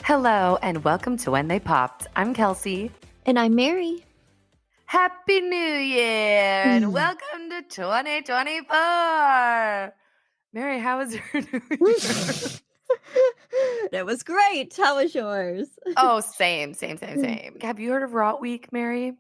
Hello and welcome to When They Popped. I'm Kelsey. And I'm Mary. Happy New Year and welcome to 2024. Mary, how was your New Year? That was great. How was yours? Oh, same. Have you heard of Rot Week, Mary?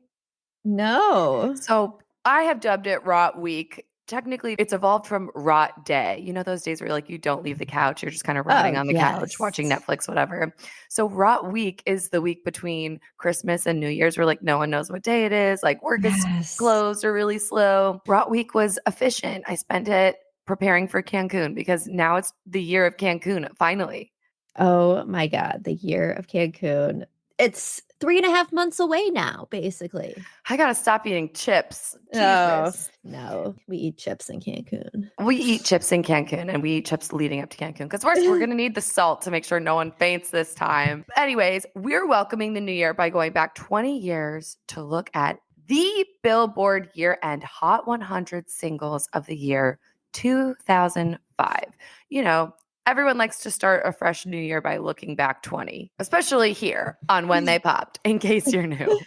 No. So I have dubbed it Rot Week. Technically, it's evolved from Rot Day. You know those days where you don't leave the couch, you're just kind of rotting Oh, on the couch, watching yes. Netflix, whatever. So Rot Week is the week between Christmas and New Year's where no one knows what day it is. Work is Yes. closed or really slow. Rot Week was efficient. I spent it preparing for Cancun because now it's the year of Cancun, finally. Oh my God, the year of Cancun. It's 3.5 months away now, basically. I gotta stop eating chips. Oh, Jesus. no. We eat chips in Cancun. We eat chips in Cancun and we eat chips leading up to Cancun because first we're going to need the salt to make sure no one faints this time. Anyways, we're welcoming the new year by going back 20 years to look at the Billboard year-end Hot 100 singles of the year 2005. You know, everyone likes to start a fresh new year by looking back 20, especially here on When They Popped, in case you're new.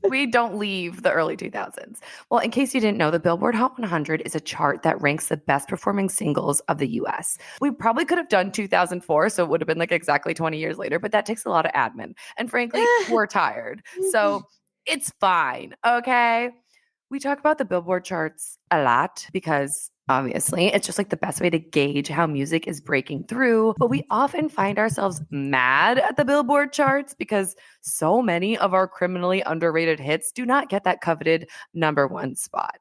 We don't leave the early 2000s. Well, in case you didn't know, the Billboard Hot 100 is a chart that ranks the best performing singles of the US. We probably could have done 2004, so it would have been exactly 20 years later, but that takes a lot of admin. And frankly, we're tired. So it's fine, okay? We talk about the Billboard charts a lot because obviously it's just the best way to gauge how music is breaking through. But we often find ourselves mad at the Billboard charts because so many of our criminally underrated hits do not get that coveted #1 spot.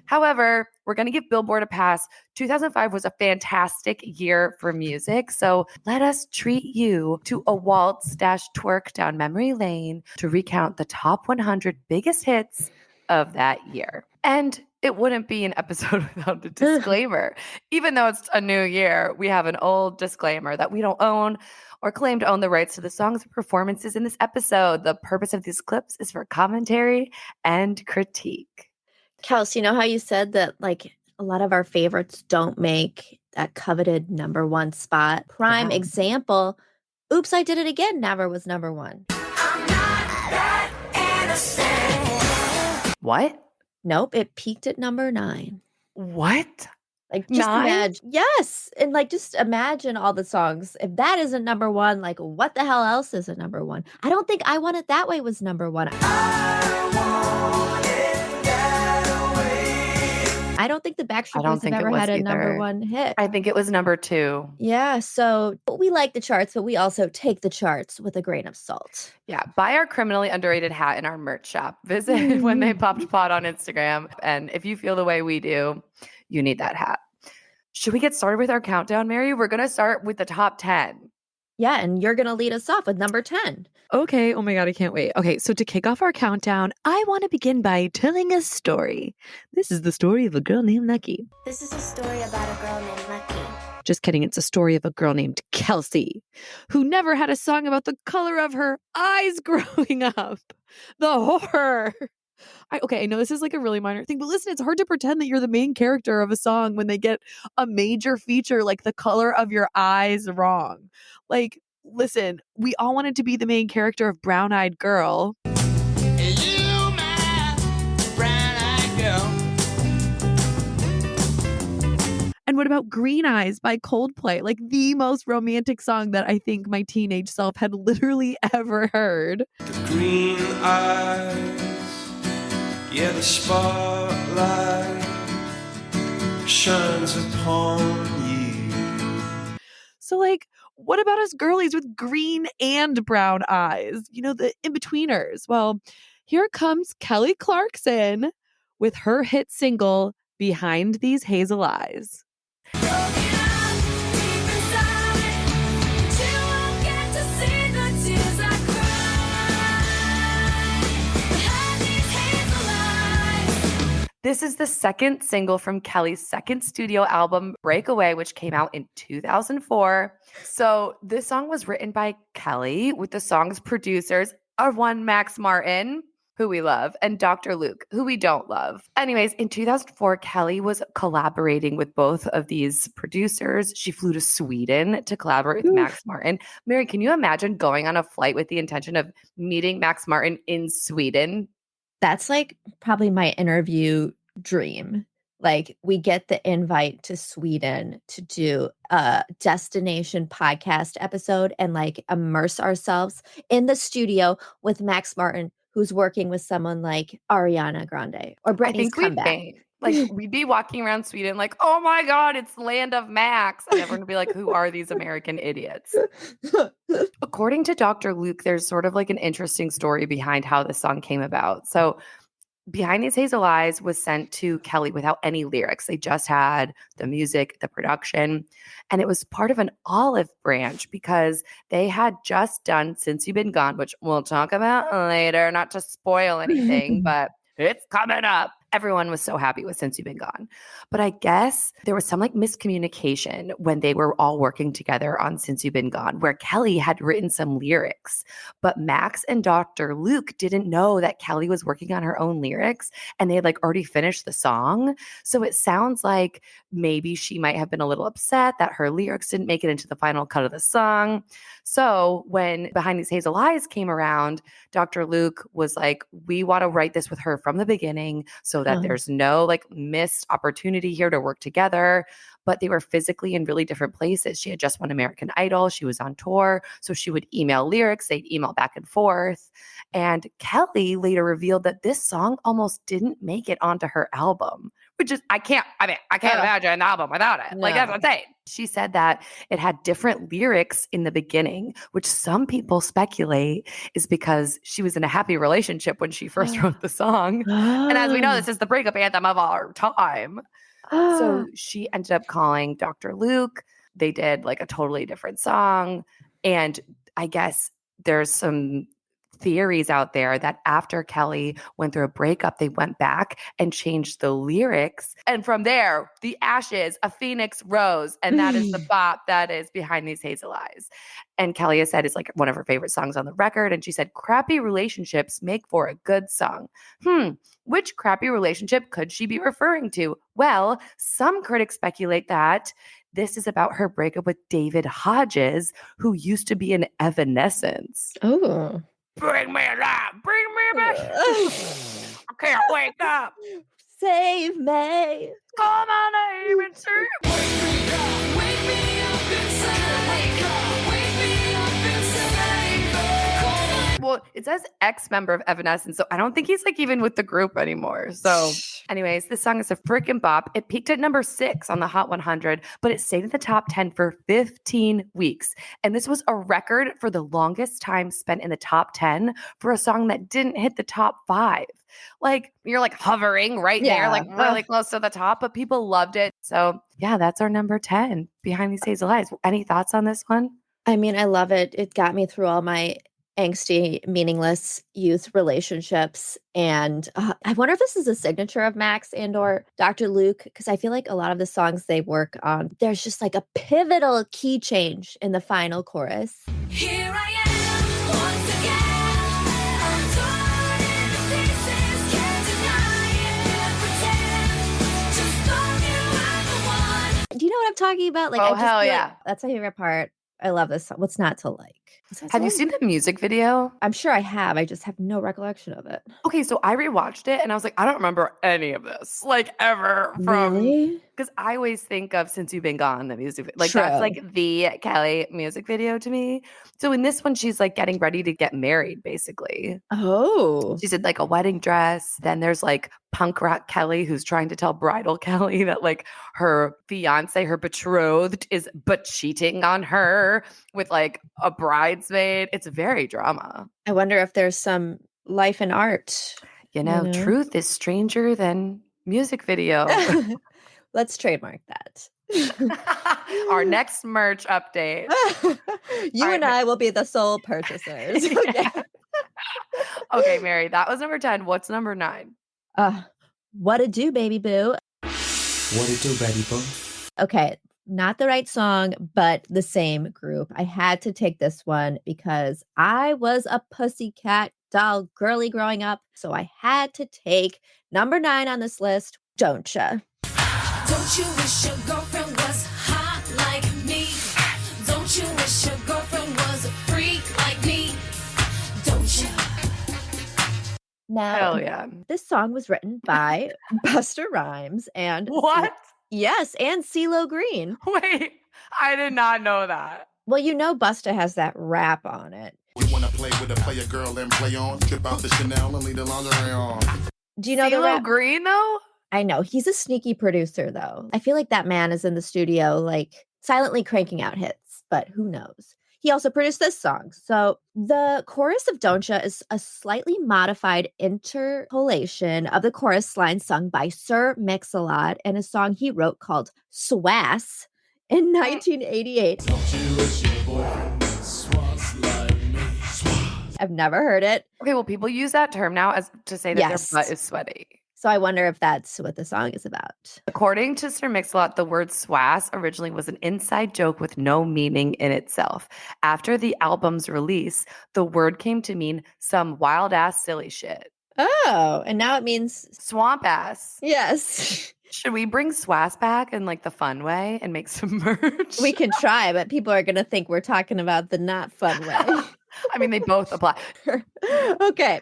However, we're going to give Billboard a pass. 2005 was a fantastic year for music. So let us treat you to a waltz-twerk down memory lane to recount the top 100 biggest hits of that year. And it wouldn't be an episode without a disclaimer. Even though it's a new year, we have an old disclaimer that we don't own or claim to own the rights to the songs or performances in this episode. The purpose of these clips is for commentary and critique. Kelsey, you know how you said that a lot of our favorites don't make that coveted #1 spot? Prime example, Oops, I Did It Again never was #1. I'm not that innocent. What? Nope, it peaked at #9. What? Just 9? imagine. Yes, and just imagine all the songs. If that isn't #1, what the hell else is a #1? I don't think I Want It That Way was #1. I don't think the Backstreet Boys have ever had a #1 hit. I think it was #2. Yeah, so we like the charts, but we also take the charts with a grain of salt. Yeah, buy our criminally underrated hat in our merch shop. Visit When They Popped Pod on Instagram. And if you feel the way we do, you need that hat. Should we get started with our countdown, Mary? We're going to start with the top 10. Yeah, and you're going to lead us off with number 10. Okay. Oh my God, I can't wait. Okay, so to kick off our countdown, I want to begin by telling a story. This is the story of a girl named Lucky. This is a story about a girl named Lucky. Just kidding. It's a story of a girl named Kelsey, who never had a song about the color of her eyes growing up. The horror. I know this is a really minor thing, but listen, it's hard to pretend that you're the main character of a song when they get a major feature like the color of your eyes wrong. Listen, we all wanted to be the main character of Brown Eyed Girl. Hey, you, my brown-eyed girl. And what about Green Eyes by Coldplay? The most romantic song that I think my teenage self had literally ever heard. The green eyes, yeah, the spotlight shines upon you. So what about us girlies with green and brown eyes? The in-betweeners. Well, here comes Kelly Clarkson with her hit single, Behind These Hazel Eyes. This is the second single from Kelly's second studio album, Breakaway, which came out in 2004. So this song was written by Kelly with the song's producers, our one Max Martin. who we love, and Dr. Luke, who we don't love. Anyways, in 2004, Kelly was collaborating with both of these producers. She flew to Sweden to collaborate with Max Martin. Mary, can you imagine going on a flight with the intention of meeting Max Martin in Sweden? That's like probably my interview dream. Like, we get the invite to Sweden to do a destination podcast episode and like immerse ourselves in the studio with Max Martin, who's working with someone like Ariana Grande or I Britney's think we'd comeback. faint. Like, we'd be walking around Sweden like, oh my God, it's land of Max. And everyone would be like, who are these American idiots? According to Dr. Luke, there's sort of like an interesting story behind how this song came about. So Behind These Hazel Eyes was sent to Kelly without any lyrics. They just had the music, the production, and it was part of an olive branch because they had just done Since You've Been Gone, which we'll talk about later, not to spoil anything, but it's coming up. Everyone was so happy with Since You've Been Gone. But I guess there was some like miscommunication when they were all working together on Since You've Been Gone, where Kelly had written some lyrics, but Max and Dr. Luke didn't know that Kelly was working on her own lyrics and they had like already finished the song. So it sounds like maybe she might have been a little upset that her lyrics didn't make it into the final cut of the song. So when Behind These Hazel Eyes came around, Dr. Luke was like, we want to write this with her from the beginning so that there's no like missed opportunity here to work together. But they were physically in really different places. She had just won American Idol. She was on tour. So she would email lyrics. They'd email back and forth. And Kelly later revealed that this song almost didn't make it onto her album, which is, I can't imagine an album without it. No. Like, that's insane. She said that it had different lyrics in the beginning, which some people speculate is because she was in a happy relationship when she first wrote the song. And as we know, this is the breakup anthem of our time. So she ended up calling Dr. Luke. They did like a totally different song. And I guess there's some theories out there that after Kelly went through a breakup, they went back and changed the lyrics. And from there, the ashes, a phoenix rose. And that is the bop that is Behind These Hazel Eyes. And Kelly has said it's like one of her favorite songs on the record. And she said, crappy relationships make for a good song. Which crappy relationship could she be referring to? Well, some critics speculate that this is about her breakup with David Hodges, who used to be in Evanescence. Oh. Bring me alive. Bring me back. I can't wake up. Save me. Call my name and say, Wake me up, wake me up inside. Wake up, wake me up inside. well, it says ex-member of Evanescence, so I don't think he's like even with the group anymore. So anyways, this song is a freaking bop. It peaked at number 6 on the Hot 100, but it stayed in the top 10 for 15 weeks. And this was a record for the longest time spent in the top 10 for a song that didn't hit the top 5. Like, you're like hovering right there, like really close to the top, but people loved it. So yeah, that's our number 10, Behind These Hazel Eyes. Any thoughts on this one? I mean, I love it. It got me through all my angsty, meaningless youth relationships. And I wonder if this is a signature of Max and or Dr. Luke, because I feel like a lot of the songs they work on, there's just like a pivotal key change in the final chorus. Here I am once again. I'm torn into pieces, can't deny it, can't pretend. Just know you are the one. Do you know what I'm talking about? Like, Oh, I just hell feel yeah. like that's my favorite part. I love this song. What's not to like? Have you seen the music video? I'm sure I have. I just have no recollection of it. Okay, so I rewatched it and I was like, I don't remember any of this, like ever from. Really? Because I always think of Since You've Been Gone, the music, like True. that's like the Kelly music video to me. So in this one, she's like getting ready to get married, basically. Oh. She's in like a wedding dress. Then there's like punk rock Kelly who's trying to tell bridal Kelly that like her fiance, her betrothed, is but cheating on her with like a bridesmaid. It's very drama. I wonder if there's some life in art. You know, truth is stranger than music video. Let's trademark that. Our next merch update. You All right, and I will be the sole purchasers. Okay. Okay, Mary, that was number 10. What's number 9? What to do, baby boo? What it do, baby boo? Okay, not the right song, but the same group. I had to take this one because I was a Pussycat doll girly growing up, so I had to take number 9 on this list, Don't Ya. Don't you wish your girlfriend was hot like me? Don't you wish your girlfriend was a freak like me? Don't you? Now, Hell yeah. this song was written by Busta Rhymes and What? yes, and CeeLo Green. Wait, I did not know that. Well, you know Busta has that rap on it. We wanna play with a player girl and play on. Trip out the Chanel and leave the lingerie on. Do you know the CeeLo rap? Green though? I know. He's a sneaky producer, though. I feel like that man is in the studio, like, silently cranking out hits, but who knows? He also produced this song. So the chorus of Don't Ya is a slightly modified interpolation of the chorus line sung by Sir Mix-a-Lot in a song he wrote called Swass in 1988. Don't you wish your boyfriend was swass like me? I've never heard it, Okay, well, people use that term now as to say that Yes. their butt is sweaty. so I wonder if that's what the song is about. According to Sir Mix-a-Lot, the word swass originally was an inside joke with no meaning in itself. After the album's release, the word came to mean some wild ass silly shit. Oh, and now it means Swamp ass. yes. Should we bring swass back in like the fun way and make some merch? We can try, but people are going to think we're talking about the not fun way. I mean, they both apply. Okay.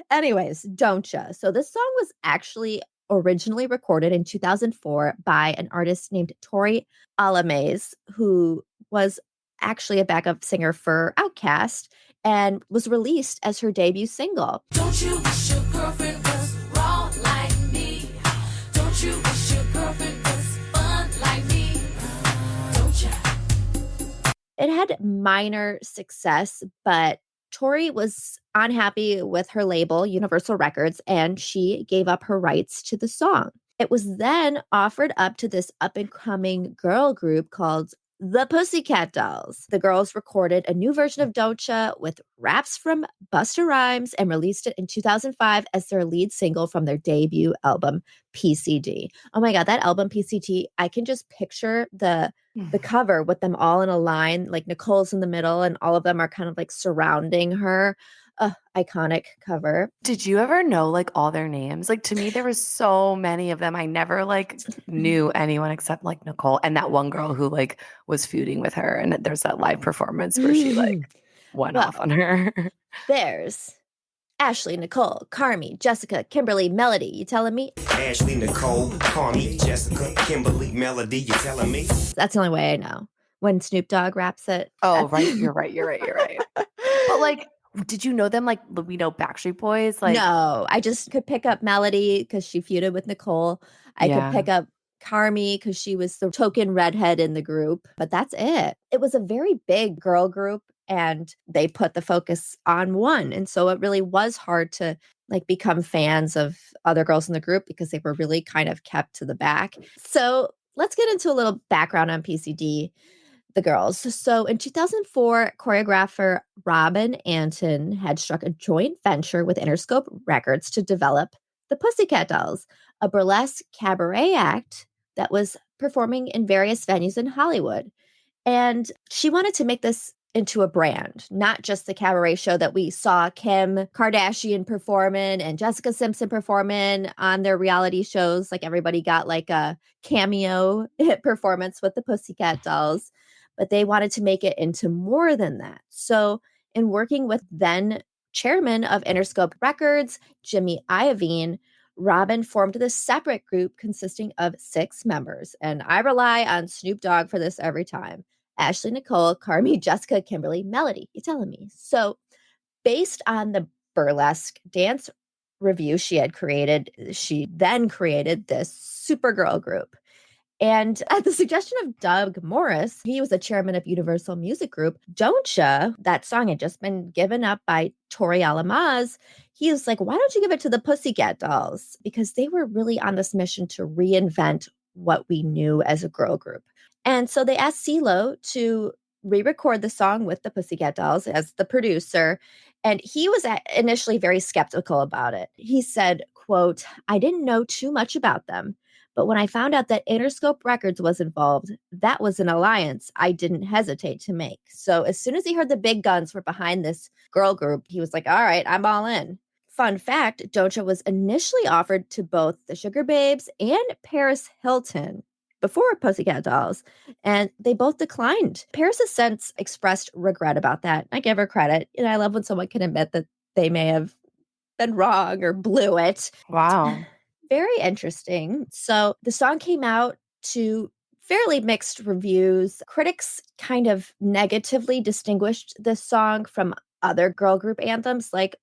Anyways, Don't Ya. So this song was actually originally recorded in 2004 by an artist named Tori Alamaze, who was actually a backup singer for Outkast and was released as her debut single. Don't you wish your girlfriend was raw like me? Don't you wish your girlfriend was fun like me? Don't ya? It had minor success, but Tori was unhappy with her label, Universal Records, and she gave up her rights to the song. It was then offered up to this up-and-coming girl group called the Pussycat Dolls. The girls recorded a new version of Don't Ya with raps from Busta Rhymes and released it in 2005 as their lead single from their debut album, PCD. Oh my God, that album, PCD, I can just picture the cover with them all in a line, like Nicole's in the middle and all of them are kind of like surrounding her. Iconic cover. Did you ever know like all their names? Like to me, there was so many of them. I never like knew anyone except like Nicole and that one girl who like was feuding with her. And there's that live performance where she like went off on her. There's Ashley, Nicole, Carmi, Jessica, Kimberly, Melody. You telling me? Ashley, Nicole, Carmi, Jessica, Kimberly, Melody, you telling me? That's the only way I know. When Snoop Dogg raps it. Oh, right. You're right. But like, did you know them like we know Backstreet Boys? Like no, I just could pick up Melody because she feuded with Nicole. I Yeah. could pick up Carmi because she was the token redhead in the group, but that's it. It was a very big girl group and they put the focus on one. And so it really was hard to like become fans of other girls in the group because they were really kind of kept to the back. So let's get into a little background on PCD. The girls. So in 2004, choreographer Robin Anton had struck a joint venture with Interscope Records to develop the Pussycat Dolls, a burlesque cabaret act that was performing in various venues in Hollywood. And she wanted to make this into a brand, not just the cabaret show that we saw Kim Kardashian performing and Jessica Simpson performing on their reality shows. Like everybody got like a cameo performance with the Pussycat Dolls. But they wanted to make it into more than that. So in working with then chairman of Interscope Records, Jimmy Iovine, Robin formed this separate group consisting of 6 members. And I rely on Snoop Dogg for this every time. Ashley, Nicole, Carmi, Jessica, Kimberly, Melody. You telling me? So based on the burlesque dance review she had created, she then created this Supergirl group. And at the suggestion of Doug Morris, he was the chairman of Universal Music Group, Don't Ya, that song had just been given up by Tori Alamaz. He was like, why don't you give it to the Pussycat Dolls? Because they were really on this mission to reinvent what we knew as a girl group. And so they asked CeeLo to re-record the song with the Pussycat Dolls as the producer. And he was initially very skeptical about it. He said, quote, I didn't know too much about them, But when I found out that Interscope Records was involved, that was an alliance I didn't hesitate to make. So as soon as he heard the big guns were behind this girl group, he was like, all right, I'm all in. Fun fact, Doja was initially offered to both the Sugar Babes and Paris Hilton before Pussycat Dolls, and they both declined. Paris has since expressed regret about that. I give her credit. And I love when someone can admit that they may have been wrong or blew it. Wow. Very interesting. So the song came out to fairly mixed reviews. Critics kind of negatively distinguished this song from other girl group anthems like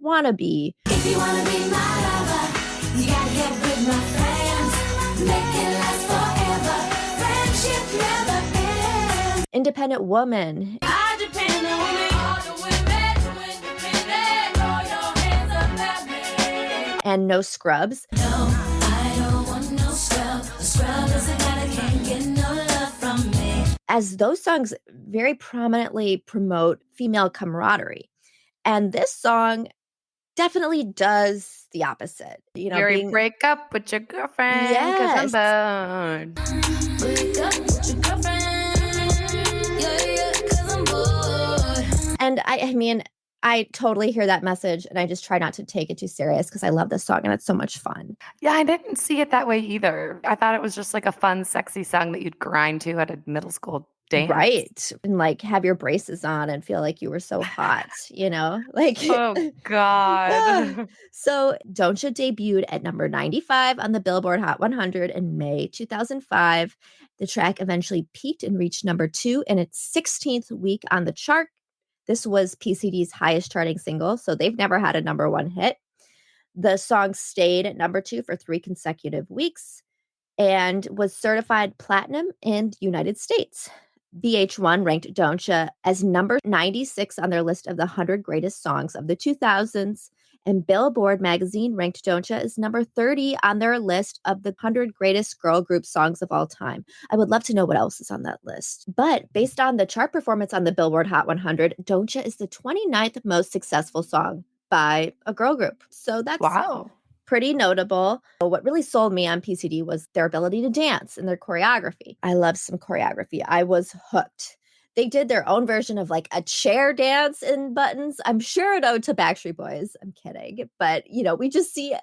Wannabe. If you wanna be my lover, you gotta get with my friends. Make it last forever. Friendship never ends. Independent Woman, I depend on me. All the women, independent. Throw your hands up at me. and No Scrubs. No, I don't want no scrub. A scrub is a guy that can't get no love from me. As those songs very prominently promote female camaraderie. And this song definitely does the opposite. You know, Very break up with your girlfriend because I'm bored. Break up with your girlfriend. Yeah, 'cause I'm bored. and I mean, I totally hear that message and I just try not to take it too serious because I love this song and it's so much fun. Yeah, I didn't see it that way either. I thought it was just like a fun, sexy song that you'd grind to at a middle school dance. Right. And like have your braces on and feel like you were so hot, you know? Like Oh, God. So Doja debuted at number 95 on the Billboard Hot 100 in May 2005. The track eventually peaked and reached number 2 in its 16th week on the chart. This was PCD's highest charting single, so they've never had a number 1 hit. The song stayed at number 2 for 3 consecutive weeks and was certified platinum in the United States. VH1 ranked Doja as number 96 on their list of the 100 greatest songs of the 2000s, and Billboard magazine ranked Doja as number 30 on their list of the 100 greatest girl group songs of all time. I would love to know what else is on that list. But based on the chart performance on the Billboard Hot 100, Doja is the 29th most successful song by a girl group. So that's Wow. pretty notable. What really sold me on PCD was their ability to dance and their choreography. I love some choreography. I was hooked. They did their own version of like a chair dance in Buttons. I'm sure it owed to Backstreet Boys. I'm kidding. But, you know, we just see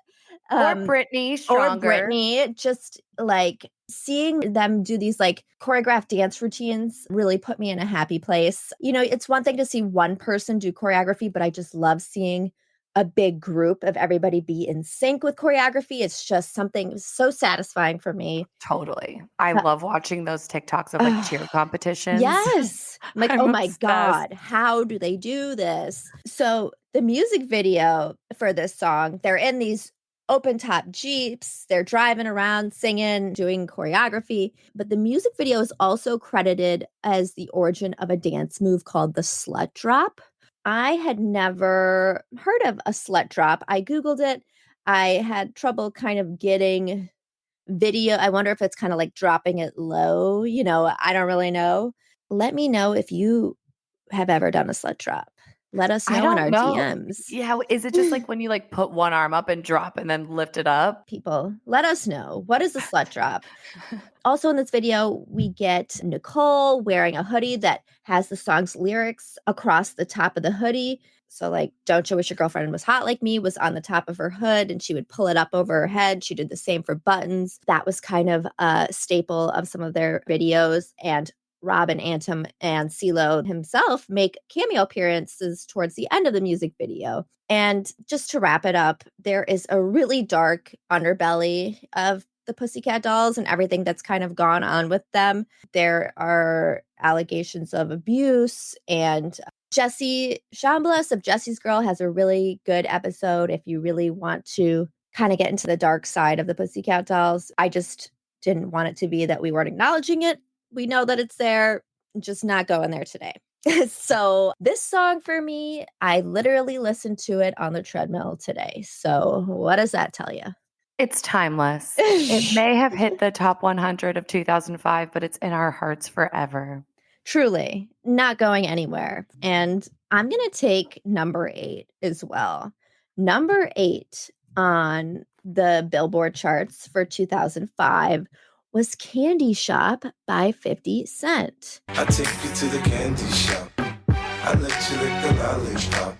Or Britney, stronger. or Britney, just like seeing them do these like choreographed dance routines really put me in a happy place. You know, it's one thing to see one person do choreography, but I just love seeing a big group of everybody be in sync with choreography. It's just something so satisfying for me. Totally. I love watching those TikToks of like cheer competitions. Yes. I'm like, I'm oh my obsessed. God, how do they do this? So the music video for this song, they're in these open top Jeeps. They're driving around, singing, doing choreography. But the music video is also credited as the origin of a dance move called the slut drop. I had never heard of a slut drop. I Googled it. I had trouble kind of getting video. I wonder if it's kind of like dropping it low. You know, I don't really know. Let me know if you have ever done a slut drop. Let us I know in don't our know. DMs. Yeah. Is it just like when you like put one arm up and drop and then lift it up? People, let us know. What is a slut drop? Also in this video, we get Nicole wearing a hoodie that has the song's lyrics across the top of the hoodie. So like, Don't You Wish Your Girlfriend Was Hot Like Me was on the top of her hood and she would pull it up over her head. She did the same for Buttons. That was kind of a staple of some of their videos. And Robin Antum and CeeLo himself make cameo appearances towards the end of the music video. And just to wrap it up, there is a really dark underbelly of the Pussycat Dolls and everything that's kind of gone on with them. There are allegations of abuse, and Jessie Chambliss of Jessie's Girl has a really good episode if you really want to kind of get into the dark side of the Pussycat Dolls. I just didn't want it to be that we weren't acknowledging it. We know that it's there, just not going there today. So this song for me, I literally listened to it on the treadmill today. So what does that tell you? It's timeless. It may have hit the top 100 of 2005, but it's in our hearts forever. Truly, not going anywhere. And I'm going to take number 8 as well. Number 8 on the Billboard charts for 2005 was Candy Shop by 50 Cent. I take you to the candy shop. I let you lick the lollipop.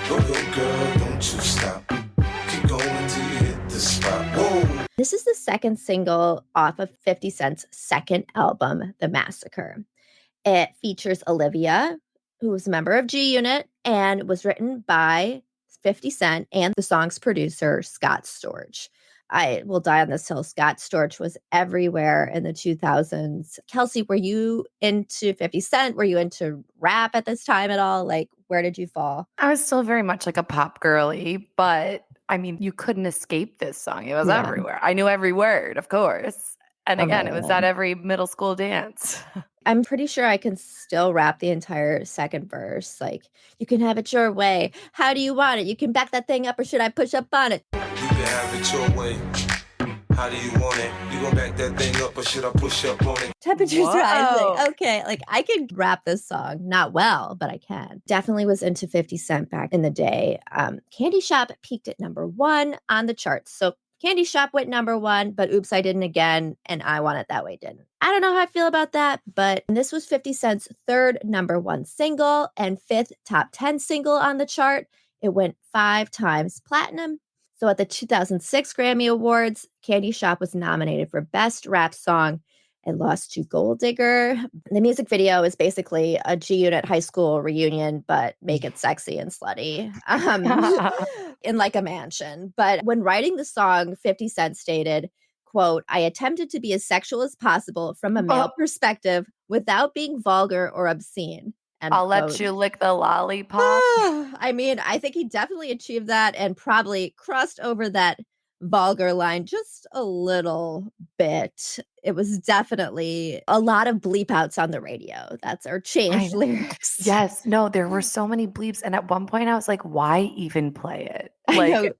Go, go, girl, don't you stop. Keep going till you hit the spot. Whoa. This is the second single off of 50 Cent's second album, The Massacre. It features Olivia, who was a member of G Unit, and was written by 50 Cent and the song's producer, Scott Storch. I will die on this hill. Scott Storch was everywhere in the 2000s. Kelsey, were you into 50 Cent? Were you into rap at this time at all? Like, where did you fall? I was still very much like a pop girly, but I mean, you couldn't escape this song. It was Yeah. everywhere. I knew every word, of course. And Oh, again, it was man. at every middle school dance. I'm pretty sure I can still rap the entire second verse. Like, you can have it your way. How do you want it? You can back that thing up, or should I push up on it? You can have it your way. How do you want it? You gonna back that thing up or should I push up on it? Temperatures Whoa. rising. Okay, like I can rap this song. Not well, but I can. Definitely was into 50 Cent back in the day. Candy Shop peaked at #1 on the charts. So Candy Shop went #1, but Oops, I Didn't Again, and I Want It That Way didn't. I don't know how I feel about that, but this was 50 Cent's third #1 single and fifth top 10 single on the chart. It went 5 times platinum. So at the 2006 Grammy Awards, Candy Shop was nominated for Best Rap Song and lost to Gold Digger. The music video is basically a G Unit high school reunion, but make it sexy and slutty in like a mansion. But when writing the song, 50 Cent stated, quote, "I attempted to be as sexual as possible from a male perspective without being vulgar or obscene." End I'll let quote. you lick the lollipop. I mean, I think he definitely achieved that and probably crossed over that vulgar line just a little bit. It was definitely a lot of bleep outs on the radio. That's our changed know. lyrics. Yes. No, there were so many bleeps. And at one point I was like, why even play it? I Like, know.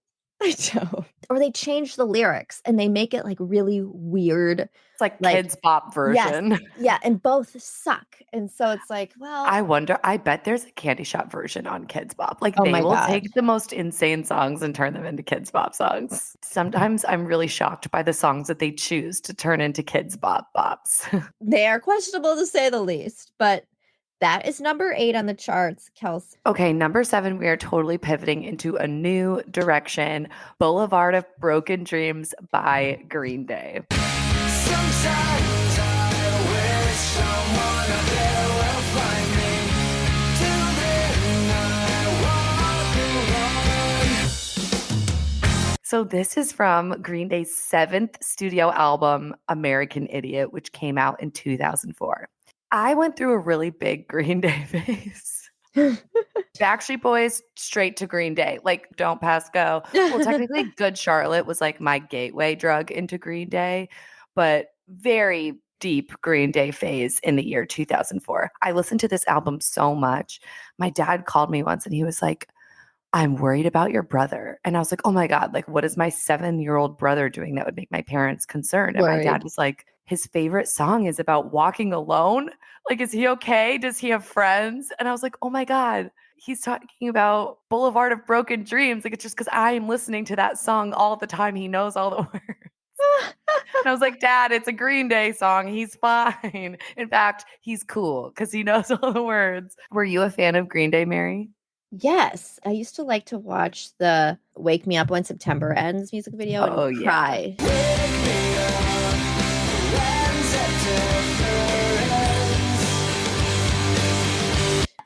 I know. Or they change the lyrics and they make it like really weird. it's like Like, kids bop version. Yeah, and both suck. And so it's like, well, I wonder, I bet there's a Candy Shop version on Kids Bop. Like Oh they my will God. take the most insane songs and turn them into Kids Bop songs. Sometimes I'm really shocked by the songs that they choose to turn into Kids Bop bops. they are questionable to say the least. But that is #8 on the charts, Kelsey. Okay, #7, we are totally pivoting into a new direction. Boulevard of Broken Dreams by Green Day. Sometimes I wish someone out there will find me. Till then I walk alone. So this is from Green Day's 7th studio album, American Idiot, which came out in 2004. I went through a really big Green Day phase. Backstreet Boys, straight to Green Day. Like, don't pass go. Well, technically, Good Charlotte was like my gateway drug into Green Day, but very deep Green Day phase in the year 2004. I listened to this album so much. My dad called me once and he was like, "I'm worried about your brother." And I was like, "Oh my God, like what is my 7-year-old brother doing that would make my parents concerned?" And my Worried. dad was like, "His favorite song is about walking alone. Like, is he okay? Does he have friends?" And I was like, "Oh my God, he's talking about Boulevard of Broken Dreams. Like, it's just because I'm listening to that song all the time. He knows all the words." And I was like, "Dad, it's a Green Day song. He's fine. In fact, he's cool because he knows all the words." Were you a fan of Green Day, Mary? Yes, I used to like to watch the Wake Me Up When September Ends music video Oh, and yeah. cry.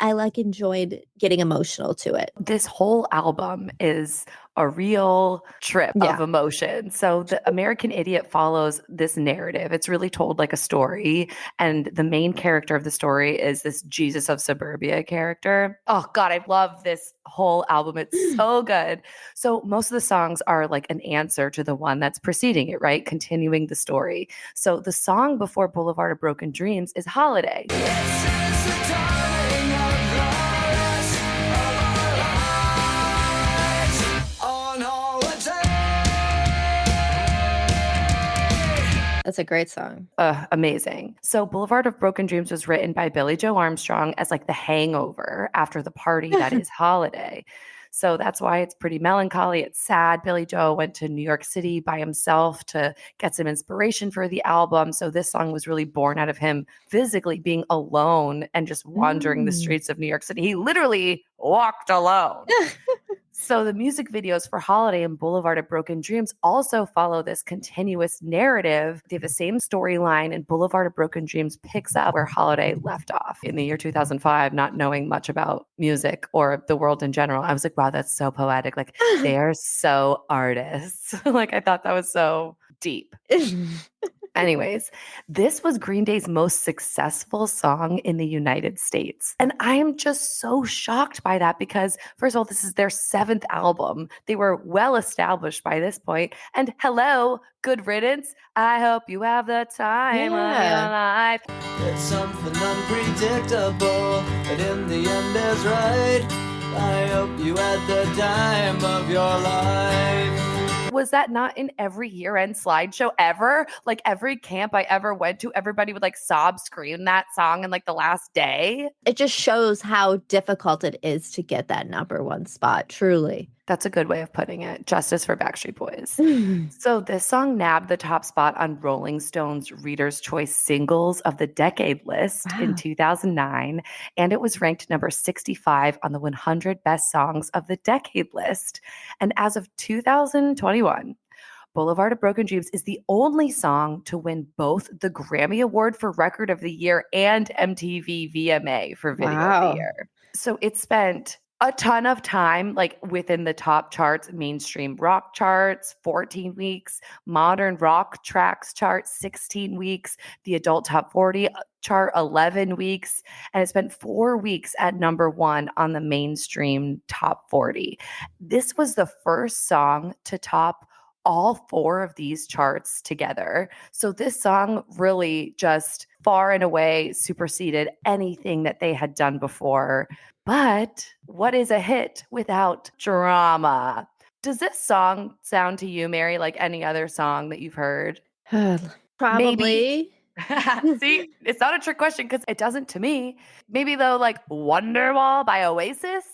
I like enjoyed getting emotional to it. This whole album is a real trip of Yeah. emotion. So the American Idiot follows this narrative. It's really told like a story. And the main character of the story is this Jesus of Suburbia character. Oh God, I love this whole album. It's so good. So most of the songs are like an answer to the one that's preceding it, right? Continuing the story. So the song before Boulevard of Broken Dreams is Holiday. That's a great song. Amazing. So Boulevard of Broken Dreams was written by Billy Joe Armstrong as like the hangover after the party that is Holiday. So that's why it's pretty melancholy. It's sad. Billy Joe went to New York City by himself to get some inspiration for the album. So this song was really born out of him physically being alone and just wandering the streets of New York City. He literally walked alone. So the music videos for Holiday and Boulevard of Broken Dreams also follow this continuous narrative. They have the same storyline, and Boulevard of Broken Dreams picks up where Holiday left off in the year 2005, not knowing much about music or the world in general. I was like, wow, that's so poetic. Like, they are so artists. Like, I thought that was so deep. Anyways, this was Green Day's most successful song in the United States. And I am just so shocked by that because, first of all, this is their 7th album. They were well established by this point. And hello, good riddance. I hope you have the time of your life. It's something unpredictable, but in the end is right. I hope you had the time of your life. Was that not in every year-end slideshow ever? Like every camp I ever went to, everybody would like sob scream that song in like the last day. It just shows how difficult it is to get that number 1 spot, truly. That's a good way of putting it. Justice for Backstreet Boys. So this song nabbed the top spot on Rolling Stone's Reader's Choice Singles of the Decade list in 2009, and it was ranked number 65 on the 100 Best Songs of the Decade list. And as of 2021, Boulevard of Broken Dreams is the only song to win both the Grammy Award for Record of the Year and MTV VMA for Video of the Year. So it spent a ton of time like within the top charts, mainstream rock charts, 14 weeks, modern rock tracks chart, 16 weeks, the adult top 40 chart, 11 weeks, and it spent 4 weeks at number 1 on the mainstream top 40. This was the first song to top all 4 of these charts together. So this song really just far and away superseded anything that they had done before. But what is a hit without drama? Does this song sound to you, Mary, like any other song that you've heard? Probably. See, it's not a trick question because it doesn't to me. Maybe though, like Wonderwall by Oasis.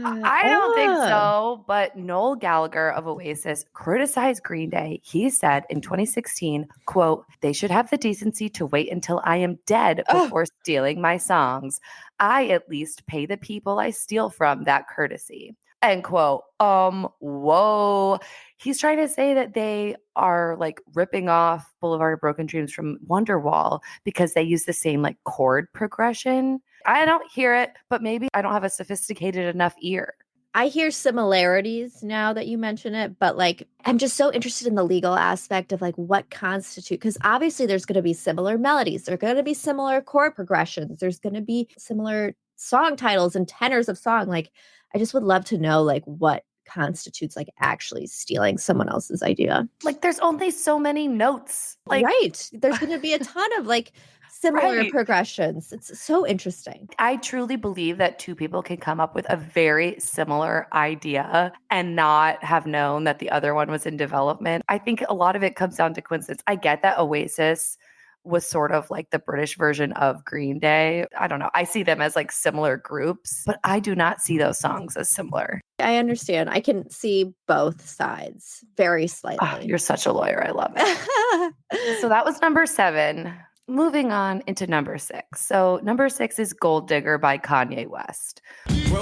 I don't think so, but Noel Gallagher of Oasis criticized Green Day. He said in 2016, quote, "They should have the decency to wait until I am dead before stealing my songs. I at least pay the people I steal from that courtesy." End quote. Whoa. He's trying to say that they are like ripping off Boulevard of Broken Dreams from Wonderwall because they use the same like chord progression. I don't hear it, but maybe I don't have a sophisticated enough ear. I hear similarities now that you mention it, but like I'm just so interested in the legal aspect of like what constitute, because obviously there's going to be similar melodies, there's going to be similar chord progressions, there's going to be similar song titles and tenors of song. Like I just would love to know like what constitutes like actually stealing someone else's idea. Like there's only so many notes. Like Right. There's going to be a ton of like similar Right. progressions. It's so interesting. I truly believe that 2 people can come up with a very similar idea and not have known that the other one was in development. I think a lot of it comes down to coincidence. I get that Oasis was sort of like the British version of Green Day. I don't know. I see them as like similar groups, but I do not see those songs as similar. I understand. I can see both sides very slightly. Oh, you're such a lawyer. I love it. So that was number 7. Moving on into number 6. So number 6 is Gold Digger by Kanye West. Now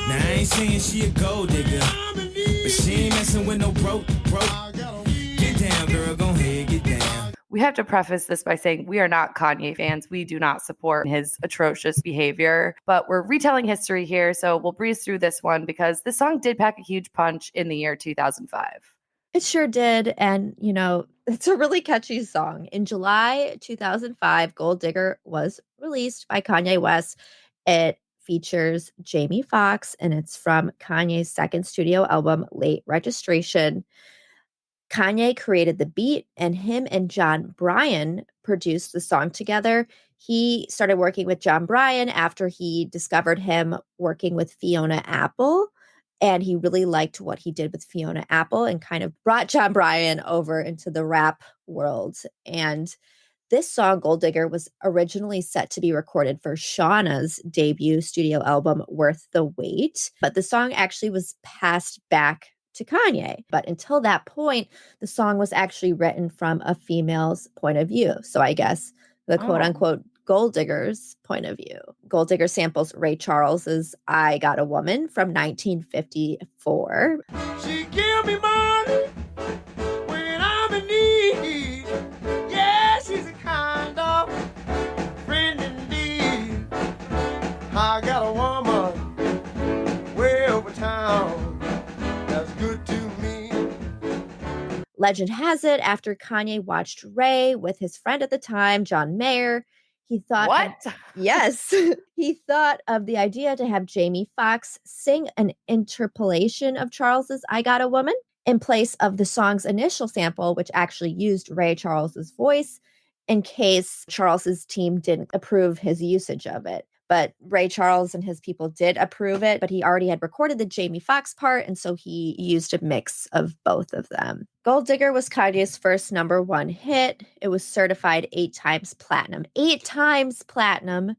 I ain't saying she a gold digger, but she ain't messing with no broke. Get down, girl, go ahead, get down. We have to preface this by saying we are not Kanye fans. We do not support his atrocious behavior, but we're retelling history here. So we'll breeze through this one because this song did pack a huge punch in the year 2005. It sure did. And, you know, it's a really catchy song. In July 2005, Gold Digger was released by Kanye West. It features Jamie Foxx, and it's from Kanye's second studio album, Late Registration. Kanye created the beat, and him and John Bryan produced the song together. He started working with John Bryan after he discovered him working with Fiona Apple. And he really liked what he did with Fiona Apple and kind of brought John Bryan over into the rap world. And this song, Gold Digger, was originally set to be recorded for Shauna's debut studio album, Worth the Wait. But the song actually was passed back to Kanye. But until that point, the song was actually written from a female's point of view. So I guess the quote unquote Gold Digger's point of view. Gold Digger samples Ray Charles's I Got a Woman from 1954. She give me money when I'm in need. Yeah, she's a kind of friend indeed. I got a woman way over town that's good to me. Legend has it, after Kanye watched Ray with his friend at the time, John Mayer, he thought, What? Yes, he thought of the idea to have Jamie Foxx sing an interpolation of Charles's I Got a Woman in place of the song's initial sample, which actually used Ray Charles's voice, in case Charles's team didn't approve his usage of it. But Ray Charles and his people did approve it, but he already had recorded the Jamie Foxx part, and so he used a mix of both of them. Gold Digger was Kanye's first #1 hit. It was certified 8 times platinum. 8 times platinum,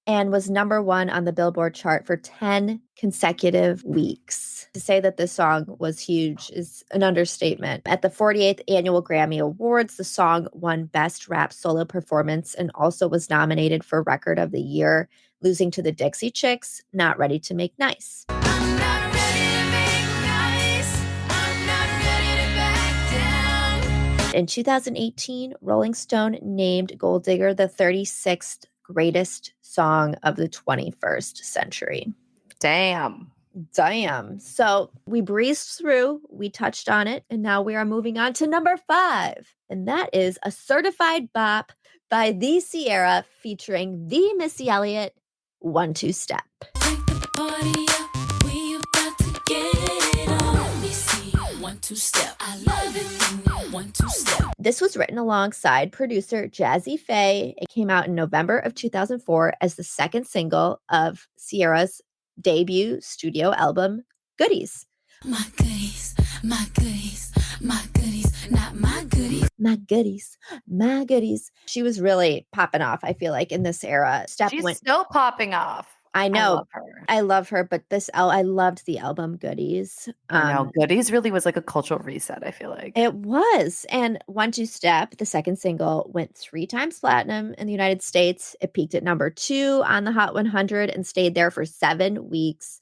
and was #1 on the Billboard chart for 10 consecutive weeks. To say that this song was huge is an understatement. At the 48th Annual Grammy Awards, the song won Best Rap Solo Performance and also was nominated for Record of the Year, losing to the Dixie Chicks, Not Ready to Make Nice. I'm not ready to make nice. I'm not ready to back down. In 2018, Rolling Stone named Gold Digger the 36th greatest song of the 21st century. Damn. So we breezed through, we touched on it, and now we are moving on to #5. And that is a certified bop by the Ciara featuring the Missy Elliott, 1-2 Step. Take the party up. We about to get it on. Let me see. 1-2 step. I love it when you 1-2 step. This was written alongside producer Jazzy Faye. It came out in November of 2004 as the second single of Ciara's debut studio album, Goodies. My goodies, my goodies, my goodies, not my goodies. My goodies, my goodies. She was really popping off, I feel like, in this era. She's still popping off. I I know. love her. I love her, but I loved the album Goodies. I know. Goodies really was like a cultural reset, I feel like. It was. And 1-2 Step, the second single, went 3 times platinum in the United States. It peaked at #2 on the Hot 100 and stayed there for 7 weeks.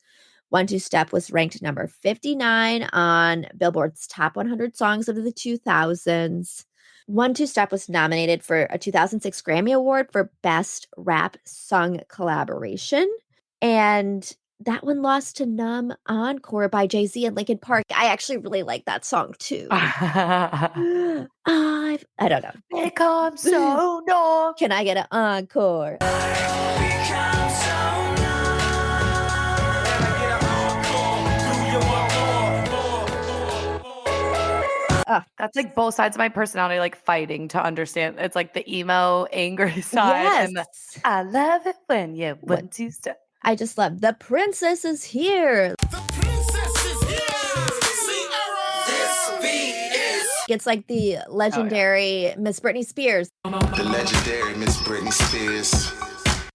1-2 Step was ranked number 59 on Billboard's Top 100 Songs of the 2000s. 1-2 Step was nominated for a 2006 Grammy Award for Best Rap Sung Collaboration. And that one lost to Numb Encore by Jay-Z and Linkin Park. I actually really like that song too. I don't know. Become so numb. Can I get an encore? That's like both sides of my personality, like fighting to understand. It's like the emo, angry side. And the, Yes. I love it when you 1-2 step. I just love The Princess is Here. The princess is here. Ciara. This beat is It's like the legendary Miss Britney Spears. The legendary Miss Britney Spears.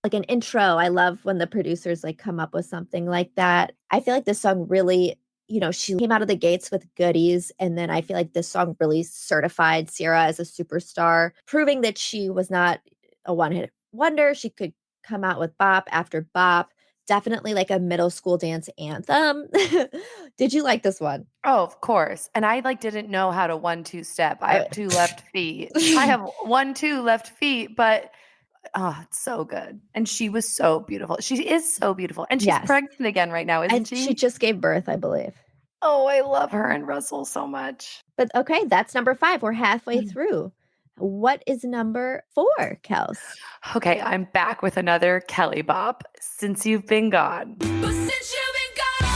Like an intro. I love when the producers like come up with something like that. I feel like this song really, she came out of the gates with Goodies, and then I feel like this song really certified Ciara as a superstar, proving that she was not a one-hit wonder. She could come out with bop after bop. Definitely like a middle school dance anthem. Did you like this one? Oh, of course. And I like didn't know how to 1-2 step. I have 2 left feet. I have 1-2 left feet, but it's so good. And she was so beautiful. She is so beautiful. And she's Yes. pregnant again right now, isn't And she just gave birth, I believe. Oh, I love her and Russell so much. But okay, that's #5. We're halfway through. What is #4, Kels? Okay, I'm back with another Kelly bop, Since You've Been Gone. But since you've been gone,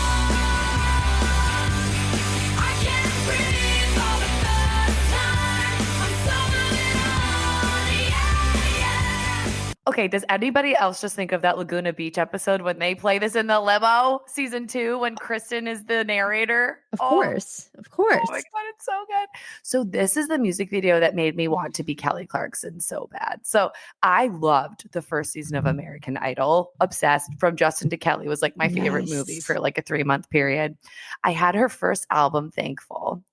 I can't breathe for the first time. I'm so moving on, yeah, yeah. Okay, does anybody else just think of that Laguna Beach episode when they play this in the limo, season 2, when Kristen is the narrator? Of Oh, course. Of course. oh my God, it's so good. So this is the music video that made me want to be Kelly Clarkson so bad. So I loved the first season of American Idol. Obsessed. From Justin to Kelly was like my favorite movie Nice. for like a 3-month period. I had her first album, Thankful.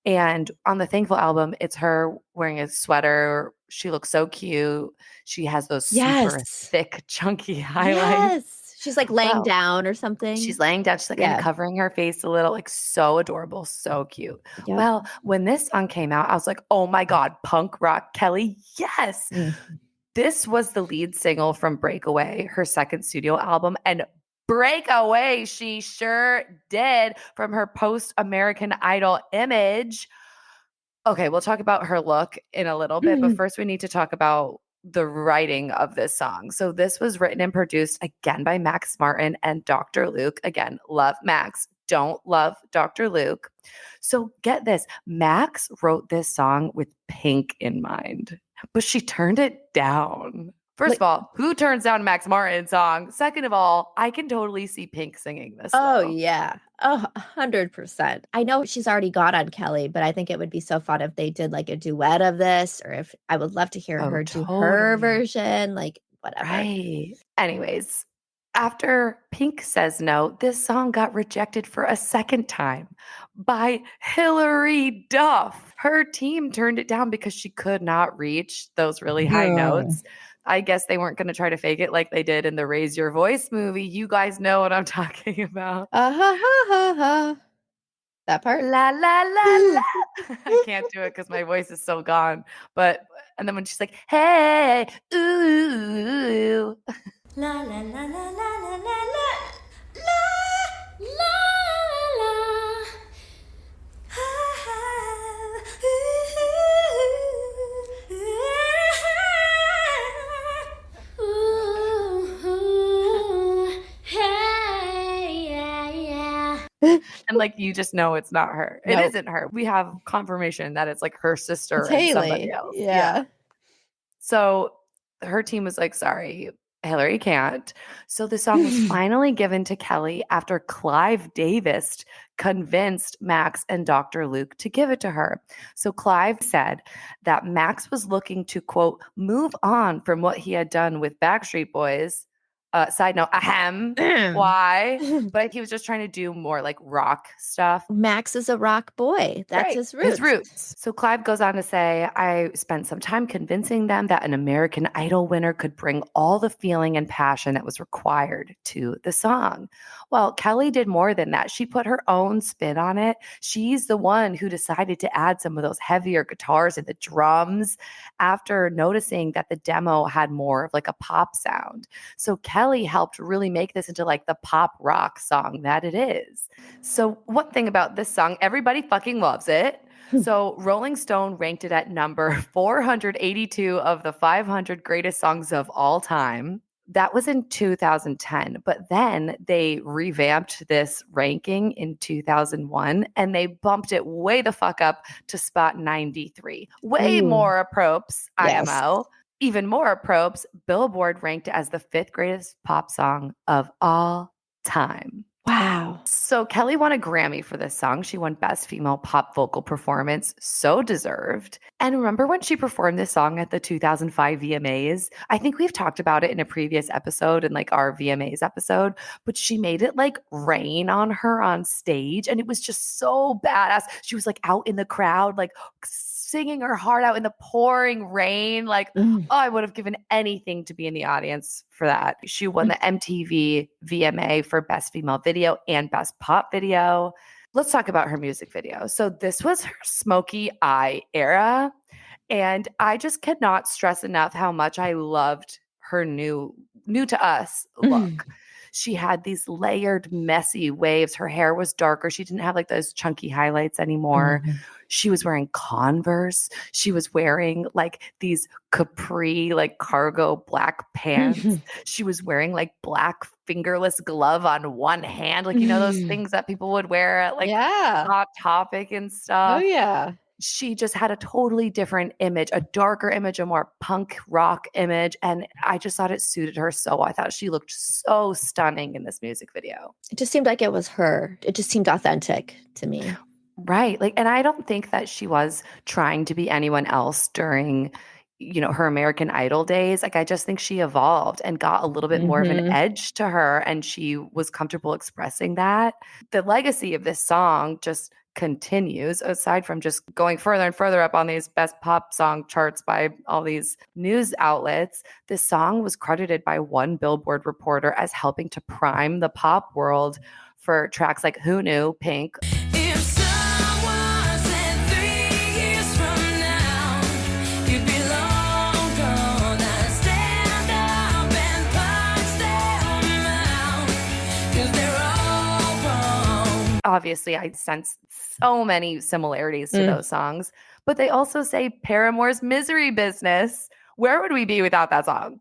And on the Thankful album, it's her wearing a sweater. She looks so cute. She has those super Yes. thick, chunky highlights. Yes. She's like laying Wow. down or something. She's laying down. She's like kind Yeah. of covering her face a little, like so adorable, so cute. Yep. Well, when this song came out, I was like, oh my God, punk rock Kelly. Yes. Mm. This was the lead single from Breakaway, her second studio album. And Breakaway, she sure did, from her post-American Idol image. Okay, we'll talk about her look in a little bit, but first we need to talk about the writing of this song. So this was written and produced again by Max Martin and Dr. Luke. Again, love Max, don't love Dr. Luke. So get this, Max wrote this song with Pink in mind, but she turned it down. First of all, who turns down a Max Martin song? Second of all, I can totally see Pink singing this. Oh, though. yeah. Oh, 100%. I know she's already got on Kelly, but I think it would be so fun if they did like a duet of this, or if I would love to hear Oh, her do her totally. version, like whatever. Right. Anyways, after Pink Says No, this song got rejected for a second time by Hilary Duff. Her team turned it down because she could not reach those really high notes. I guess they weren't going to try to fake it like they did in the Raise Your Voice movie. You guys know what I'm talking about. Ha ha ha ha. That part? La la la la. I can't do it because my voice is so gone. But and then when she's like, "Hey, ooh," La la la la la la la la la la la. Ha ha. Ooh, hey, yeah, yeah. and like you just know it's not her. It Nope. isn't her. We have confirmation that it's like her sister It's and somebody Haley. else. Yeah. So her team was like, sorry, Hillary can't. So the song was finally given to Kelly after Clive Davis convinced Max and Dr. Luke to give it to her. So Clive said that Max was looking to, quote, move on from what he had done with Backstreet Boys. Side note, ahem. Why? But he was just trying to do more like rock stuff. Max is a rock boy. That's Right, his roots. His roots. So Clive goes on to say, I spent some time convincing them that an American Idol winner could bring all the feeling and passion that was required to the song. Well, Kelly did more than that. She put her own spin on it. She's the one who decided to add some of those heavier guitars and the drums after noticing that the demo had more of like a pop sound. So Kelly helped really make this into like the pop rock song that it is. So one thing about this song, everybody fucking loves it. So Rolling Stone ranked it at number 482 of the 500 greatest songs of all time. That was in 2010, but then they revamped this ranking in 2001 and they bumped it way the fuck up to spot 93. Way Ooh. more approps, Yes. IMO. Even more approps, Billboard ranked it as the 5th greatest pop song of all time. Wow. So Kelly won a Grammy for this song. She won Best Female Pop Vocal Performance. So deserved. And remember when she performed this song at the 2005 VMAs? I think we've talked about it in a previous episode, in like our VMAs episode, but she made it like rain on her on stage. And it was just so badass. She was like out in the crowd, like singing her heart out in the pouring rain. Like, oh, I would have given anything to be in the audience for that. She won the MTV VMA for Best Female Video and Best Pop Video. Let's talk about her music video. So this was her smoky eye era. And I just cannot stress enough how much I loved her new to us look. She had these layered, messy waves. Her hair was darker. She didn't have like those chunky highlights anymore. She was wearing Converse. She was wearing like these capri, like cargo black pants. She was wearing like black fingerless glove on one hand. Like, you know, those things that people would wear at like Yeah. Hot Topic and Oh, stuff. yeah. she just had a totally different image, a darker image, a more punk rock image. And I just thought it suited her so well. I thought she looked so stunning in this music video. It just seemed like it was her. It just seemed authentic to me. Right. Like, and I don't think that she was trying to be anyone else during, her American Idol days. Like, I just think she evolved and got a little bit more of an edge to her, and she was comfortable expressing that. The legacy of this song just continues, aside from just going further and further up on these best pop song charts by all these news outlets. This song was credited by one Billboard reporter as helping to prime the pop world for tracks like Who Knew, Pink. If someone said 3 years from now, you'd be long gone, I'd stand up and punch them out, 'cause they're all wrong. Obviously, I sense so many similarities to those songs, but they also say Paramore's Misery Business. Where would we be without that song?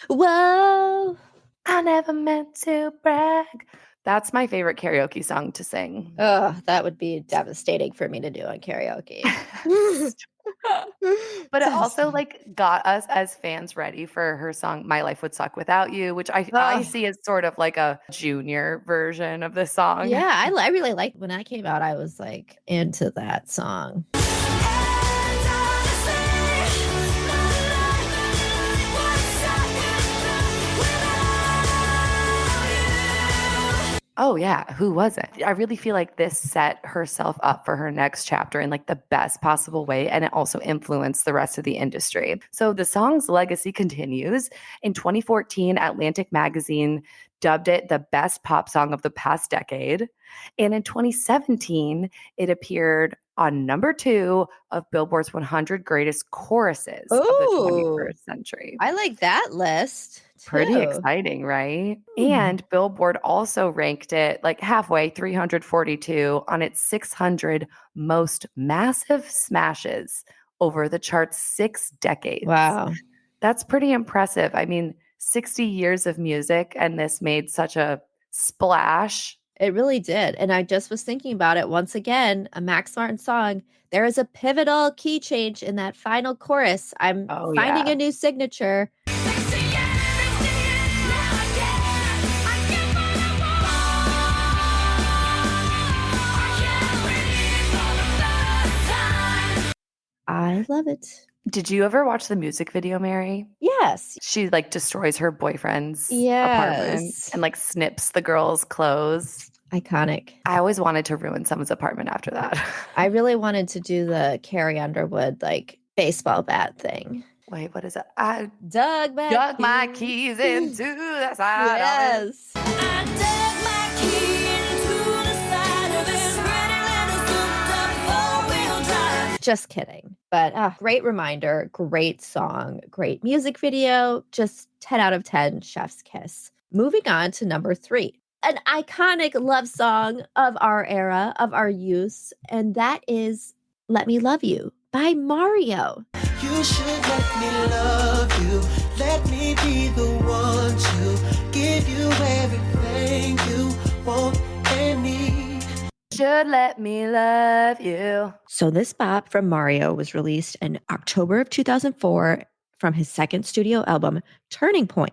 Whoa. I never meant to brag. That's my favorite karaoke song to sing. Oh, that would be devastating for me to do on karaoke. But it also got us as fans ready for her song My Life Would Suck Without You, which I see as sort of like a junior version of this song. Yeah, I really liked when that came out. I was like into that song. Oh yeah, who was it? I really feel like this set herself up for her next chapter in the best possible way, and it also influenced the rest of the industry. So the song's legacy continues. In 2014, Atlantic Magazine dubbed it the best pop song of the past decade. And in 2017, it appeared on number 2 of Billboard's 100 Greatest Choruses of the 21st Century. I like that list. Pretty too. exciting, right? And Billboard also ranked it halfway, 342, on its 600 most massive smashes over the chart's 6 decades. Wow. That's pretty impressive. I mean, 60 years of music, and this made such a splash. It really did. And I just was thinking about it once again, a Max Martin song. There is a pivotal key change in that final chorus. I'm finding a new signature. I love it. Did you ever watch the music video, Mary? Yes. She destroys her boyfriend's apartment and snips the girl's clothes. Iconic. I always wanted to ruin someone's apartment after that. I really wanted to do the Carrie Underwood baseball bat thing. Wait, what is it? I dug my keys into the side of it. Yes. I dug my key into the side of this ready little souped-up four-wheel drive. Just kidding. But great reminder, great song, great music video, just 10 out of 10, chef's kiss. Moving on to number 3. An iconic love song of our era, of our youth, and that is Let Me Love You by Mario. You should let me love you. Let me be the one to give you everything you want and need. Should let me love you. So this bop from Mario was released in October of 2004 from his second studio album, Turning Point.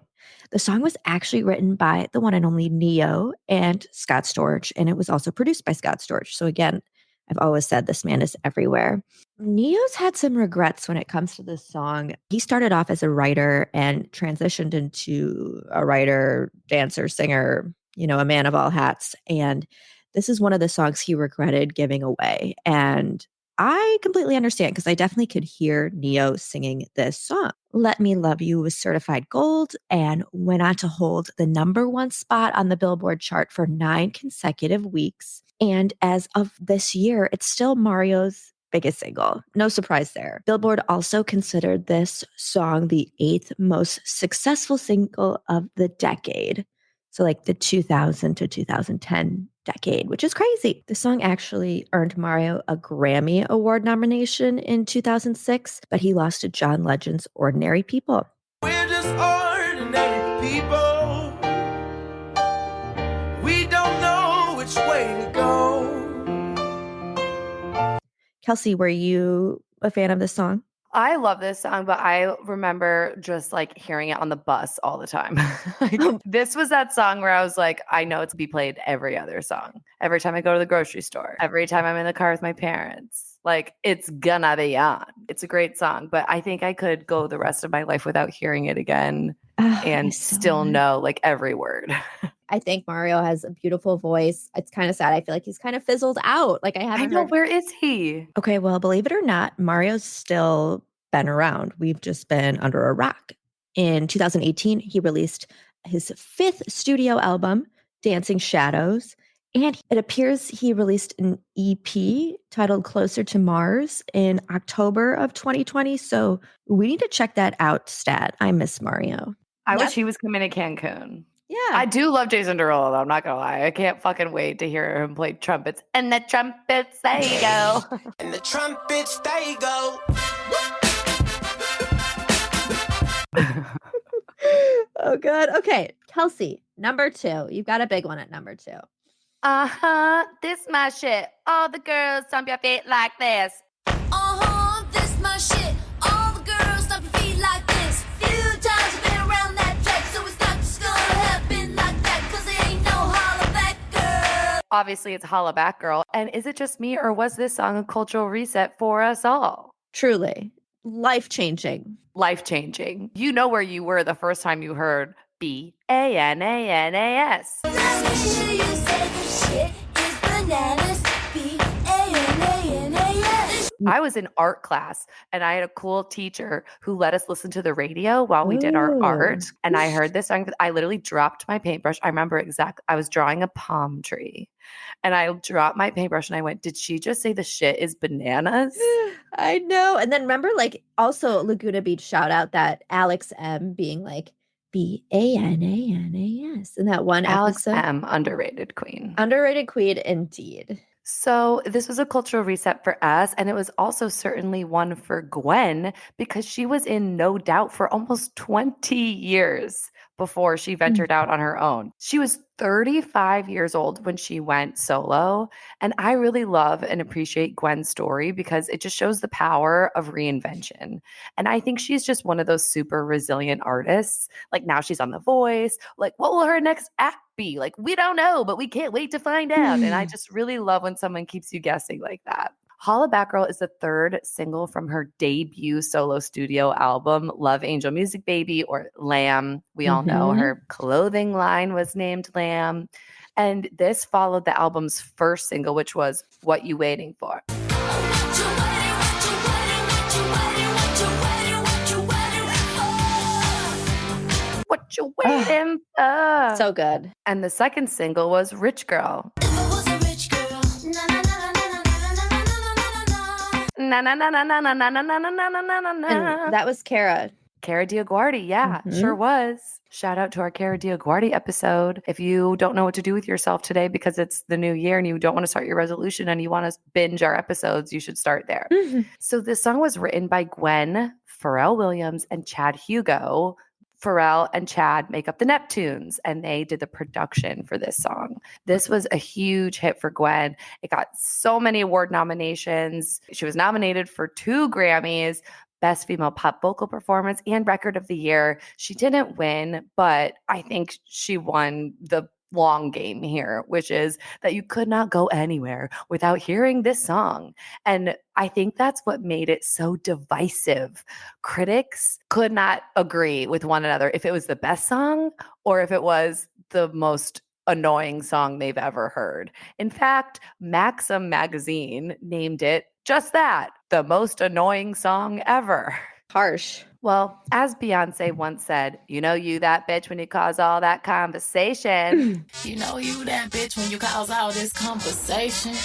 The song was actually written by the one and only Neo and Scott Storch, and it was also produced by Scott Storch. So again, I've always said this man is everywhere. Neo's had some regrets when it comes to this song. He started off as a writer and transitioned into a writer, dancer, singer, a man of all hats. And this is one of the songs he regretted giving away. And I completely understand because I definitely could hear Neo singing this song. Let Me Love You was certified gold and went on to hold the number 1 spot on the Billboard chart for 9 consecutive weeks. And as of this year, it's still Mario's biggest single. No surprise there. Billboard also considered this song the 8th most successful single of the decade. So the 2000 to 2010 decade, which is crazy. The song actually earned Mario a Grammy Award nomination in 2006, but he lost to John Legend's Ordinary People. We're just ordinary people. We Kelsey, were you a fan of this song? I love this song, but I remember just like hearing it on the bus all the time. Like, this was that song where I was like, I know it's to be played every other song. Every time I go to the grocery store, every time I'm in the car with my parents, like it's gonna be on. It's a great song, but I think I could go the rest of my life without hearing it again and still know like every word. I think Mario has a beautiful voice. It's kind of sad. I feel like he's kind of fizzled out. Like I haven't heard. Where is he? Okay, well, believe it or not, Mario's still been around. We've just been under a rock. In 2018, he released his 5th studio album, Dancing Shadows, and it appears he released an EP titled Closer to Mars in October of 2020. So we need to check that out, Stat. I miss Mario. I wish he was coming to Cancun. Yeah. I do love Jason Derulo, though. I'm not going to lie. I can't fucking wait to hear him play trumpets. And the trumpets, there you go. And the trumpets, there you go. Oh, God. Okay. Kelsey, number 2. You've got a big one at number 2. This my shit. All the girls stomp your feet like this. This my shit. All the girls stomp your feet like this. Few times I've been around that track, so it's not just gonna happen like that, cause there ain't no holla back girl. Obviously, it's Holla Back Girl. And is it just me, or was this song a cultural reset for us all? Truly. Life-changing. Life-changing. You know where you were the first time you heard B-A-N-A-N-A-S. Let me hear you say this shit is bananas. B-A-N-A-N-A-S. I was in art class and I had a cool teacher who let us listen to the radio while we did our art. And I heard this song. I literally dropped my paintbrush. I remember exactly. I was drawing a palm tree and I dropped my paintbrush and I went, did she just say the shit is bananas? I know. And then remember, like, also Laguna Beach shout out that Alex M being like, B-A-N-A-N-A-S in that one Alex episode. M, underrated queen. Underrated queen indeed. So this was a cultural reset for us, and it was also certainly one for Gwen because she was in No Doubt for almost 20 years before she ventured out on her own. She was 35 years old when she went solo, and I really love and appreciate Gwen's story because it just shows the power of reinvention. And I think she's just one of those super resilient artists. Like now she's on The Voice. Like what will her next act be? Like we don't know, but we can't wait to find out. And I just really love when someone keeps you guessing like that. Holla Back Girl is the 3rd single from her debut solo studio album, Love Angel Music Baby, or Lamb. We all know her clothing line was named Lamb. And this followed the album's first single, which was What You Waiting For. What you waiting for? So good. And the second single was Rich Girl. Na na na na na na na na na na na na na na. And that was Ciara. Ciara Diaguardi, yeah, sure was. Shout out to our Ciara Diaguardi episode. If you don't know what to do with yourself today because it's the new year and you don't want to start your resolution and you want to binge our episodes, you should start there. So this song was written by Gwen, Pharrell Williams, and Chad Hugo. Pharrell and Chad make up the Neptunes, and they did the production for this song. This was a huge hit for Gwen. It got so many award nominations. She was nominated for 2 Grammys, Best Female Pop Vocal Performance and Record of the Year. She didn't win, but I think she won the long game here, which is that you could not go anywhere without hearing this song. And I think that's what made it so divisive. Critics could not agree with one another if it was the best song or if it was the most annoying song they've ever heard. In fact, Maxim magazine named it just that, the most annoying song ever. Harsh. Well, as Beyonce once said, you know you that bitch when you cause all that conversation. You know you that bitch when you cause all this conversation.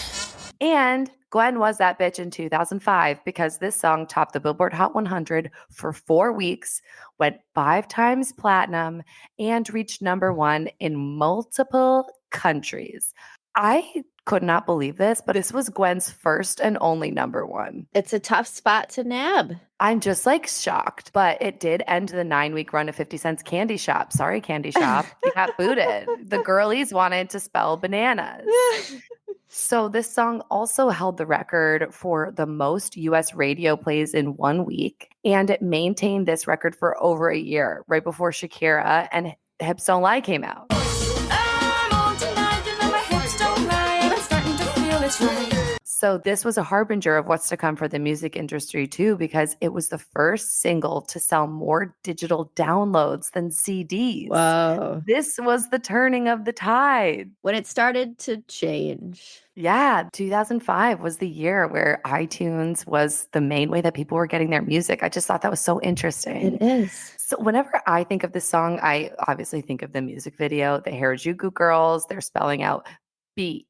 And Gwen was that bitch in 2005 because this song topped the Billboard Hot 100 for 4 weeks, went 5 times platinum, and reached #1 in multiple countries. I could not believe this, but this was Gwen's first and only #1. It's a tough spot to nab. I'm just like shocked, but it did end the 9-week run of 50 Cent's Candy Shop. Sorry, Candy Shop. You got booted. The girlies wanted to spell bananas. So this song also held the record for the most US radio plays in 1 week, and it maintained this record for over a year, right before Shakira and Hips Don't Lie came out. I'm on tonight, you know my hips don't lie. I'm starting to feel it's right. So this was a harbinger of what's to come for the music industry too, because it was the first single to sell more digital downloads than CDs. Whoa. This was the turning of the tide. When it started to change. Yeah, 2005 was the year where iTunes was the main way that people were getting their music. I just thought that was so interesting. It is. So whenever I think of this song, I obviously think of the music video, the Harajuku girls. They're spelling out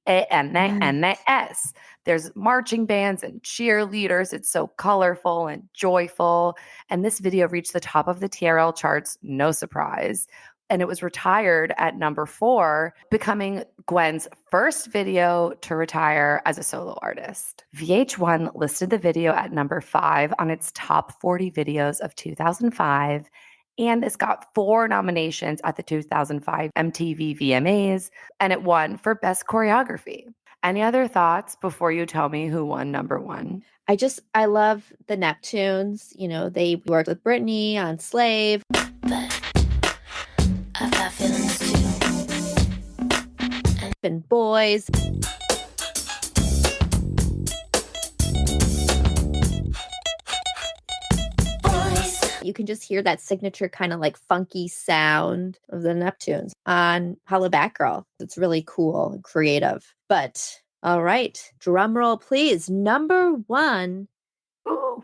Bananas. There's marching bands and cheerleaders. It's so colorful and joyful. And this video reached the top of the TRL charts, no surprise. And it was retired at number 4, becoming Gwen's first video to retire as a solo artist. VH1 listed the video at number 5 on its top 40 videos of 2005. And it's got 4 nominations at the 2005 MTV VMAs, and it won for Best Choreography. Any other thoughts before you tell me who won number 1? I love the Neptunes. You know, they worked with Britney on Slave. I've got feelings too. And Boys. You can just hear that signature kind of like funky sound of the Neptunes on Hello Batgirl. It's really cool and creative. But all right, drum roll, please. Number 1, Ooh.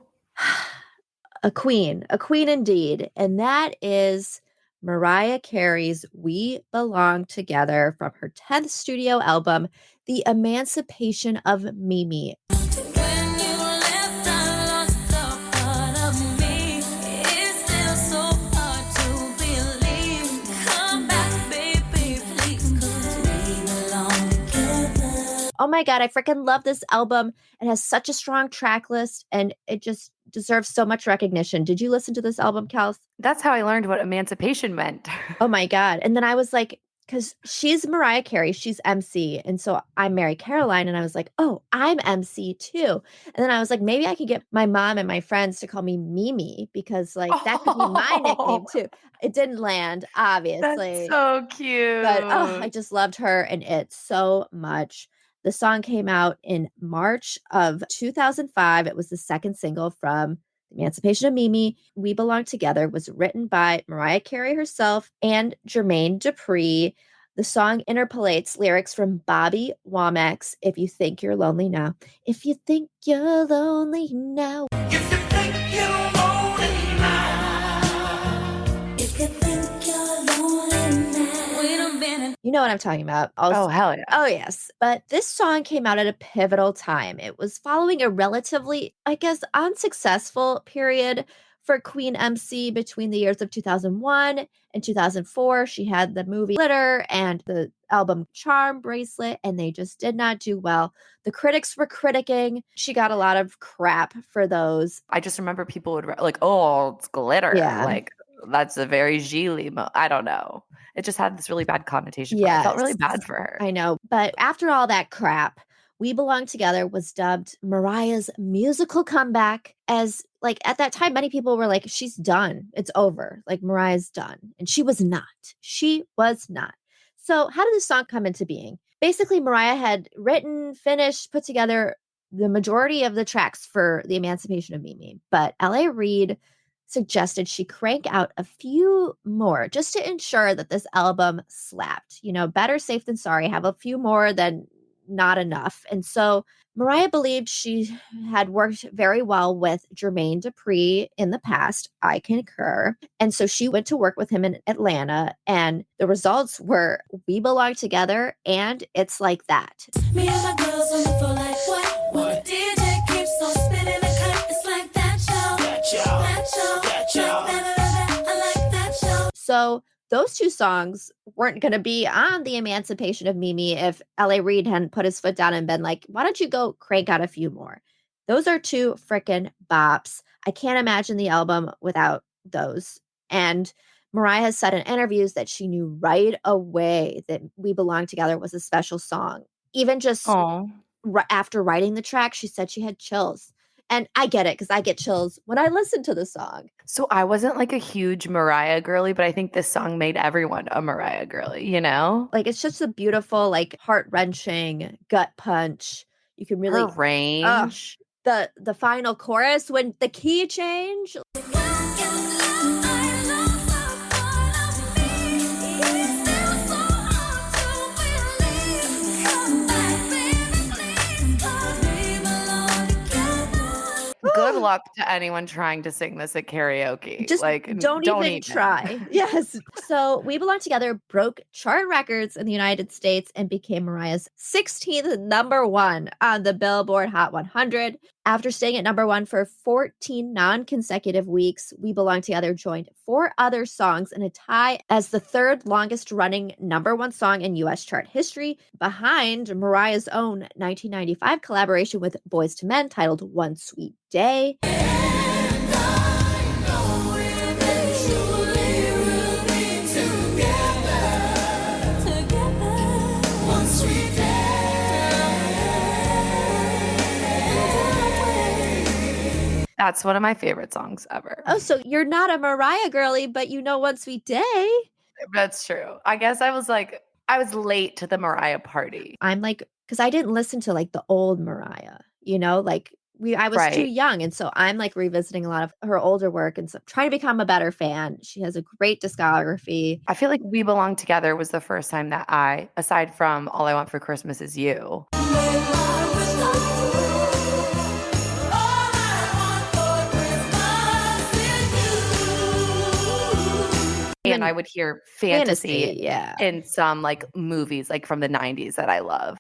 a queen indeed. And that is Mariah Carey's We Belong Together from her 10th studio album, The Emancipation of Mimi. Oh my God, I freaking love this album. It has such a strong track list and it just deserves so much recognition. Did you listen to this album, Kels? That's how I learned what emancipation meant. Oh my God. And then I was like, because she's Mariah Carey, she's MC. And so I'm Mary Caroline. And I was like, oh, I'm MC too. And then I was like, maybe I could get my mom and my friends to call me Mimi because like that could be my nickname too. It didn't land, obviously. That's so cute. But I just loved her and it so much. The song came out in March of 2005. It was the second single from Emancipation of Mimi. We Belong Together was written by Mariah Carey herself and Jermaine Dupri. The song interpolates lyrics from Bobby Womack's If You Think You're Lonely Now. If you think you're lonely now. If you think you're lonely now. If you think you're lonely now. Wait a minute. You know what I'm talking about. Oh, hell yeah. Oh, yes. But this song came out at a pivotal time. It was following a relatively, I guess, unsuccessful period for Queen MC between the years of 2001 and 2004. She had the movie Glitter and the album Charm Bracelet, and they just did not do well. The critics were critiquing. She got a lot of crap for those. I just remember people would like, oh, it's glitter. Yeah. Like, that's a very Gigli. I don't know. It just had this really bad connotation. I felt really bad for her. I know. But after all that crap, We Belong Together was dubbed Mariah's musical comeback as, like, at that time, many people were like, she's done. It's over. Like, Mariah's done. And she was not. She was not. So how did this song come into being? Basically, Mariah had written, finished, put together the majority of the tracks for The Emancipation of Mimi. But L.A. Reid suggested she crank out a few more just to ensure that this album slapped. You know, better safe than sorry. Have a few more than not enough. And so Mariah believed she had worked very well with Jermaine Dupri in the past. I concur. And so she went to work with him in Atlanta, and the results were We Belong Together and It's Like That. Me and my girls on the floor like what? When the DJ keeps on spinning the cut, it's like that, y'all. That, y'all. That, y'all. That, y'all. Like that, I like that, y'all. So those two songs weren't going to be on The Emancipation of Mimi if L.A. Reid hadn't put his foot down and been like, why don't you go crank out a few more? Those are two freaking bops. I can't imagine the album without those. And Mariah has said in interviews that she knew right away that We Belong Together was a special song even just Oh, after writing the track, she said she had chills. And I get it because I get chills when I listen to the song. so I wasn't like a huge Mariah girly, but I think this song made everyone a Mariah girly, you know? Like, it's just a beautiful, like, heart-wrenching gut punch. You can really Her range. the final chorus when the key change. Good luck to anyone trying to sing this at karaoke. Just like, don't even try. Yes. So We Belong Together broke chart records in the United States and became Mariah's 16th number one on the Billboard Hot 100. After staying at number one for 14 non-consecutive weeks, We Belong Together joined 4 other songs in a tie as the third longest running number one song in U.S. chart history, behind Mariah's own 1995 collaboration with Boyz II Men titled One Sweet Day. That's one of my favorite songs ever. Oh, so you're not a Mariah girly, but you know One Sweet Day. That's true. I guess I was late to the Mariah party. I'm like, because I didn't listen to like the old Mariah, you know, like I was too Right. young. And so I'm like revisiting a lot of her older work and so trying to become a better fan. She has a great discography. I feel like We Belong Together was the first time that I, aside from All I Want for Christmas Is You, and I would hear fantasy yeah. in some like movies like from the 90s that I love.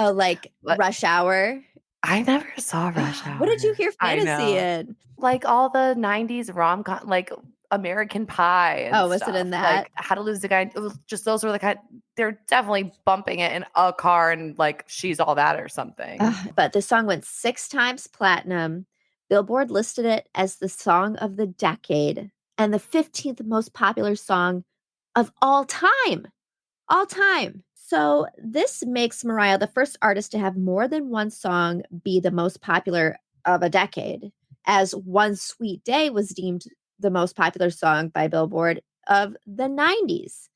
Oh, like What? Rush Hour. I never saw Rush Hour. What did you hear I fantasy know. in? Like all the 90s rom-com, like American Pie and Oh, was it stuff. in that? Like How to Lose a Guy. It was just those were the kind. They're definitely bumping it in a car and like She's All That or something. But the song went 6 times platinum. Billboard listed it as the song of the decade and the 15th most popular song of all time. All time. So this makes Mariah the first artist to have more than one song be the most popular of a decade, as One Sweet Day was deemed the most popular song by Billboard of the 90s.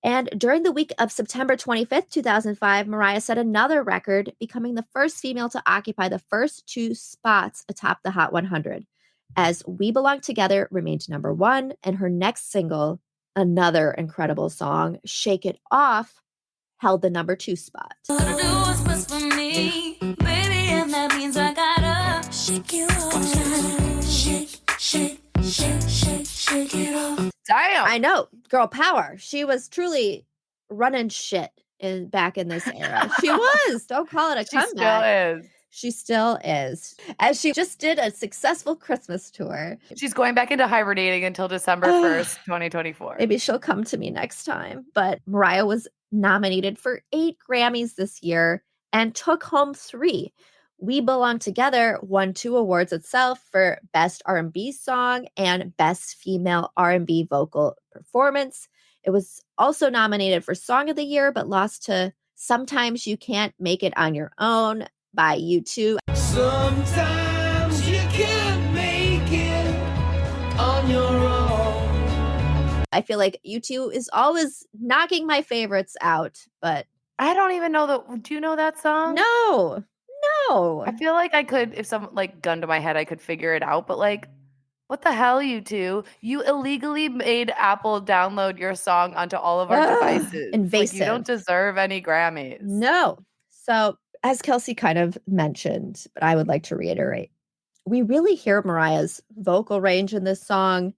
And during the week of September 25th, 2005, Mariah set another record, becoming the first female to occupy the first 2 spots atop the Hot 100, as We Belong Together remained number one, and her next single, another incredible song, Shake It Off, held the number 2 spot. Damn. I know, girl power. She was truly running shit back in this era. She was. Don't call it a She comeback. still is. She still is. As she just did a successful Christmas tour. She's going back into hibernating until December 1st, 2024. Maybe she'll come to me next time. But Mariah was nominated for 8 Grammys this year and took home 3. We Belong Together won 2 awards itself for Best R&B Song and Best Female R&B Vocal Performance. It was also nominated for Song of the Year, but lost to Sometimes You Can't Make It on Your Own by U2. Sometimes you can't make it on your own. I feel like U2 is always knocking my favorites out, but I don't even know that. Do you know that song? no. I feel like I could, if some like gun to my head, I could figure it out. But like, what the hell, you two? You illegally made Apple download your song onto all of our Ugh, devices. invasive. Like, you don't deserve any Grammys. No. So, as Kelsey kind of mentioned, but I would like to reiterate, we really hear Mariah's vocal range in this song.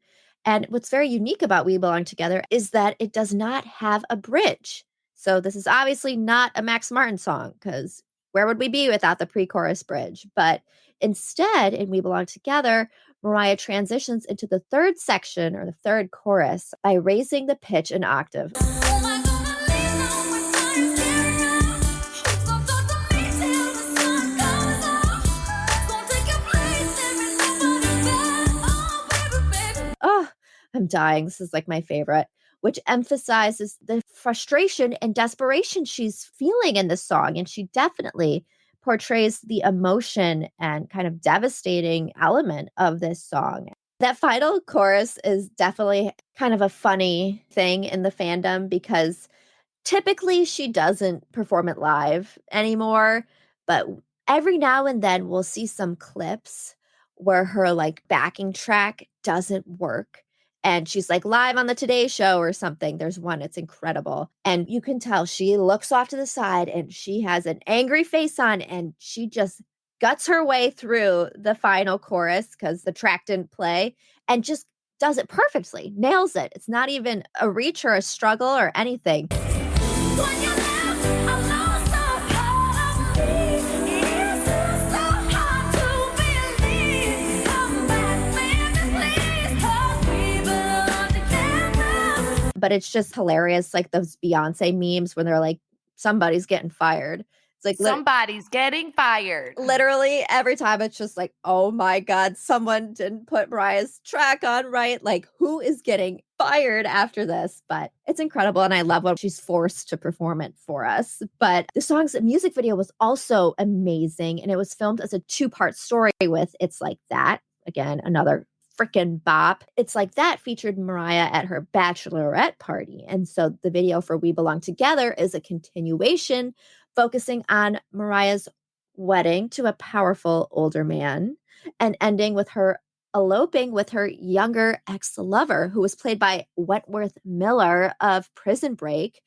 And what's very unique about We Belong Together is that it does not have a bridge. So, this is obviously not a Max Martin song, because where would we be without the pre-chorus bridge? But instead, in We Belong Together, Mariah transitions into the third section or the third chorus by raising the pitch an octave. I'm dying. This is like my favorite, which emphasizes the frustration and desperation she's feeling in this song. And she definitely portrays the emotion and kind of devastating element of this song. That final chorus is definitely kind of a funny thing in the fandom because typically she doesn't perform it live anymore, but every now and then we'll see some clips where her like backing track doesn't work and she's like live on the Today Show or something. There's one, it's incredible. And you can tell she looks off to the side and she has an angry face on and she just guts her way through the final chorus because the track didn't play and just does it perfectly, nails it. It's not even a reach or a struggle or anything. When you left, I lost a part of me. It's so hard to believe. Come back, baby, please, 'cause we belong together. But it's just hilarious, like those Beyonce memes when they're like, somebody's getting fired. It's like Somebody's getting fired. literally every time it's just like, oh my God, someone didn't put Mariah's track on right. Like, who is getting fired after this? But it's incredible. And I love when she's forced to perform it for us. But the song's music video was also amazing. And it was filmed as a 2-part story with It's Like That. Again, another freaking bop. It's Like That featured Mariah at her bachelorette party. And so the video for We Belong Together is a continuation focusing on Mariah's wedding to a powerful older man and ending with her eloping with her younger ex-lover, who was played by Wentworth Miller of Prison Break.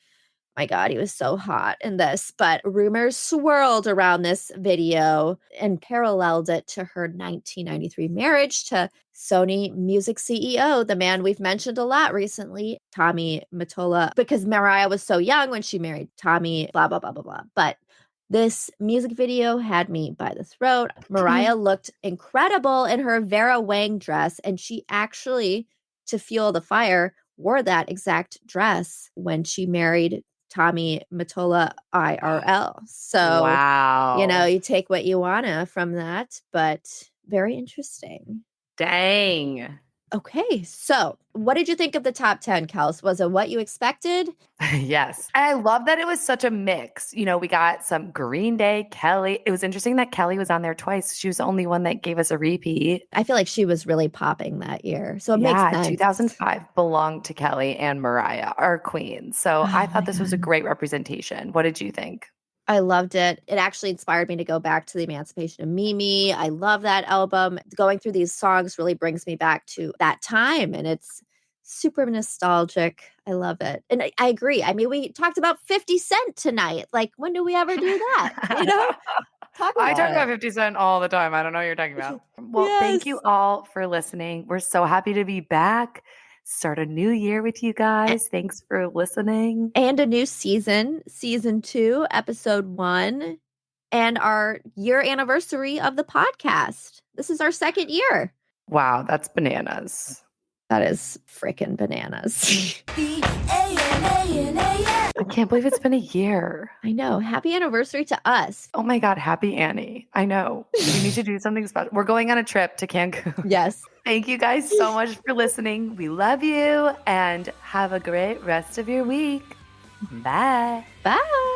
My God, he was so hot in this. But rumors swirled around this video and paralleled it to her 1993 marriage to Sony Music CEO, the man we've mentioned a lot recently, Tommy Mottola, because Mariah was so young when she married Tommy, blah, blah, blah, blah, blah. But this music video had me by the throat. Mariah looked incredible in her Vera Wang dress, and she actually, to fuel the fire, wore that exact dress when she married Tommy Mottola IRL. So, Wow. you know, you take what you wanna from that, but very interesting. Dang. Okay, so what did you think of the top 10, Kels? Was it what you expected? Yes. And I love that it was such a mix. You know, we got some Green Day, Kelly. It was interesting that Kelly was on there twice. She was the only one that gave us a repeat. I feel like she was really popping that year. So it Yeah, makes sense. 2005 belonged to Kelly and Mariah, our queens. So I Oh thought my this was a God. great representation. What did you think? I loved it. It actually inspired me to go back to the Emancipation of Mimi. I love that album. Going through these songs really brings me back to that time, and it's super nostalgic. I love it. And I agree. I mean, we talked about 50 Cent tonight. Like, when do we ever do that? You know? I talk about it. 50 Cent all the time. I don't know what you're talking about. Well, thank you Yes. all for listening. We're so happy to be back. Start a new year with you guys. Thanks for listening. And a new season, season 2, episode 1, and our year anniversary of the podcast. This is our 2nd year. Wow, that's bananas. That is freaking bananas. I can't believe it's been a year. I know. Happy anniversary to us. Oh my God, happy Annie. I know. We need to do something special. We're going on a trip to Cancun. Yes. Thank you guys so much for listening. We love you and have a great rest of your week. Bye. Bye.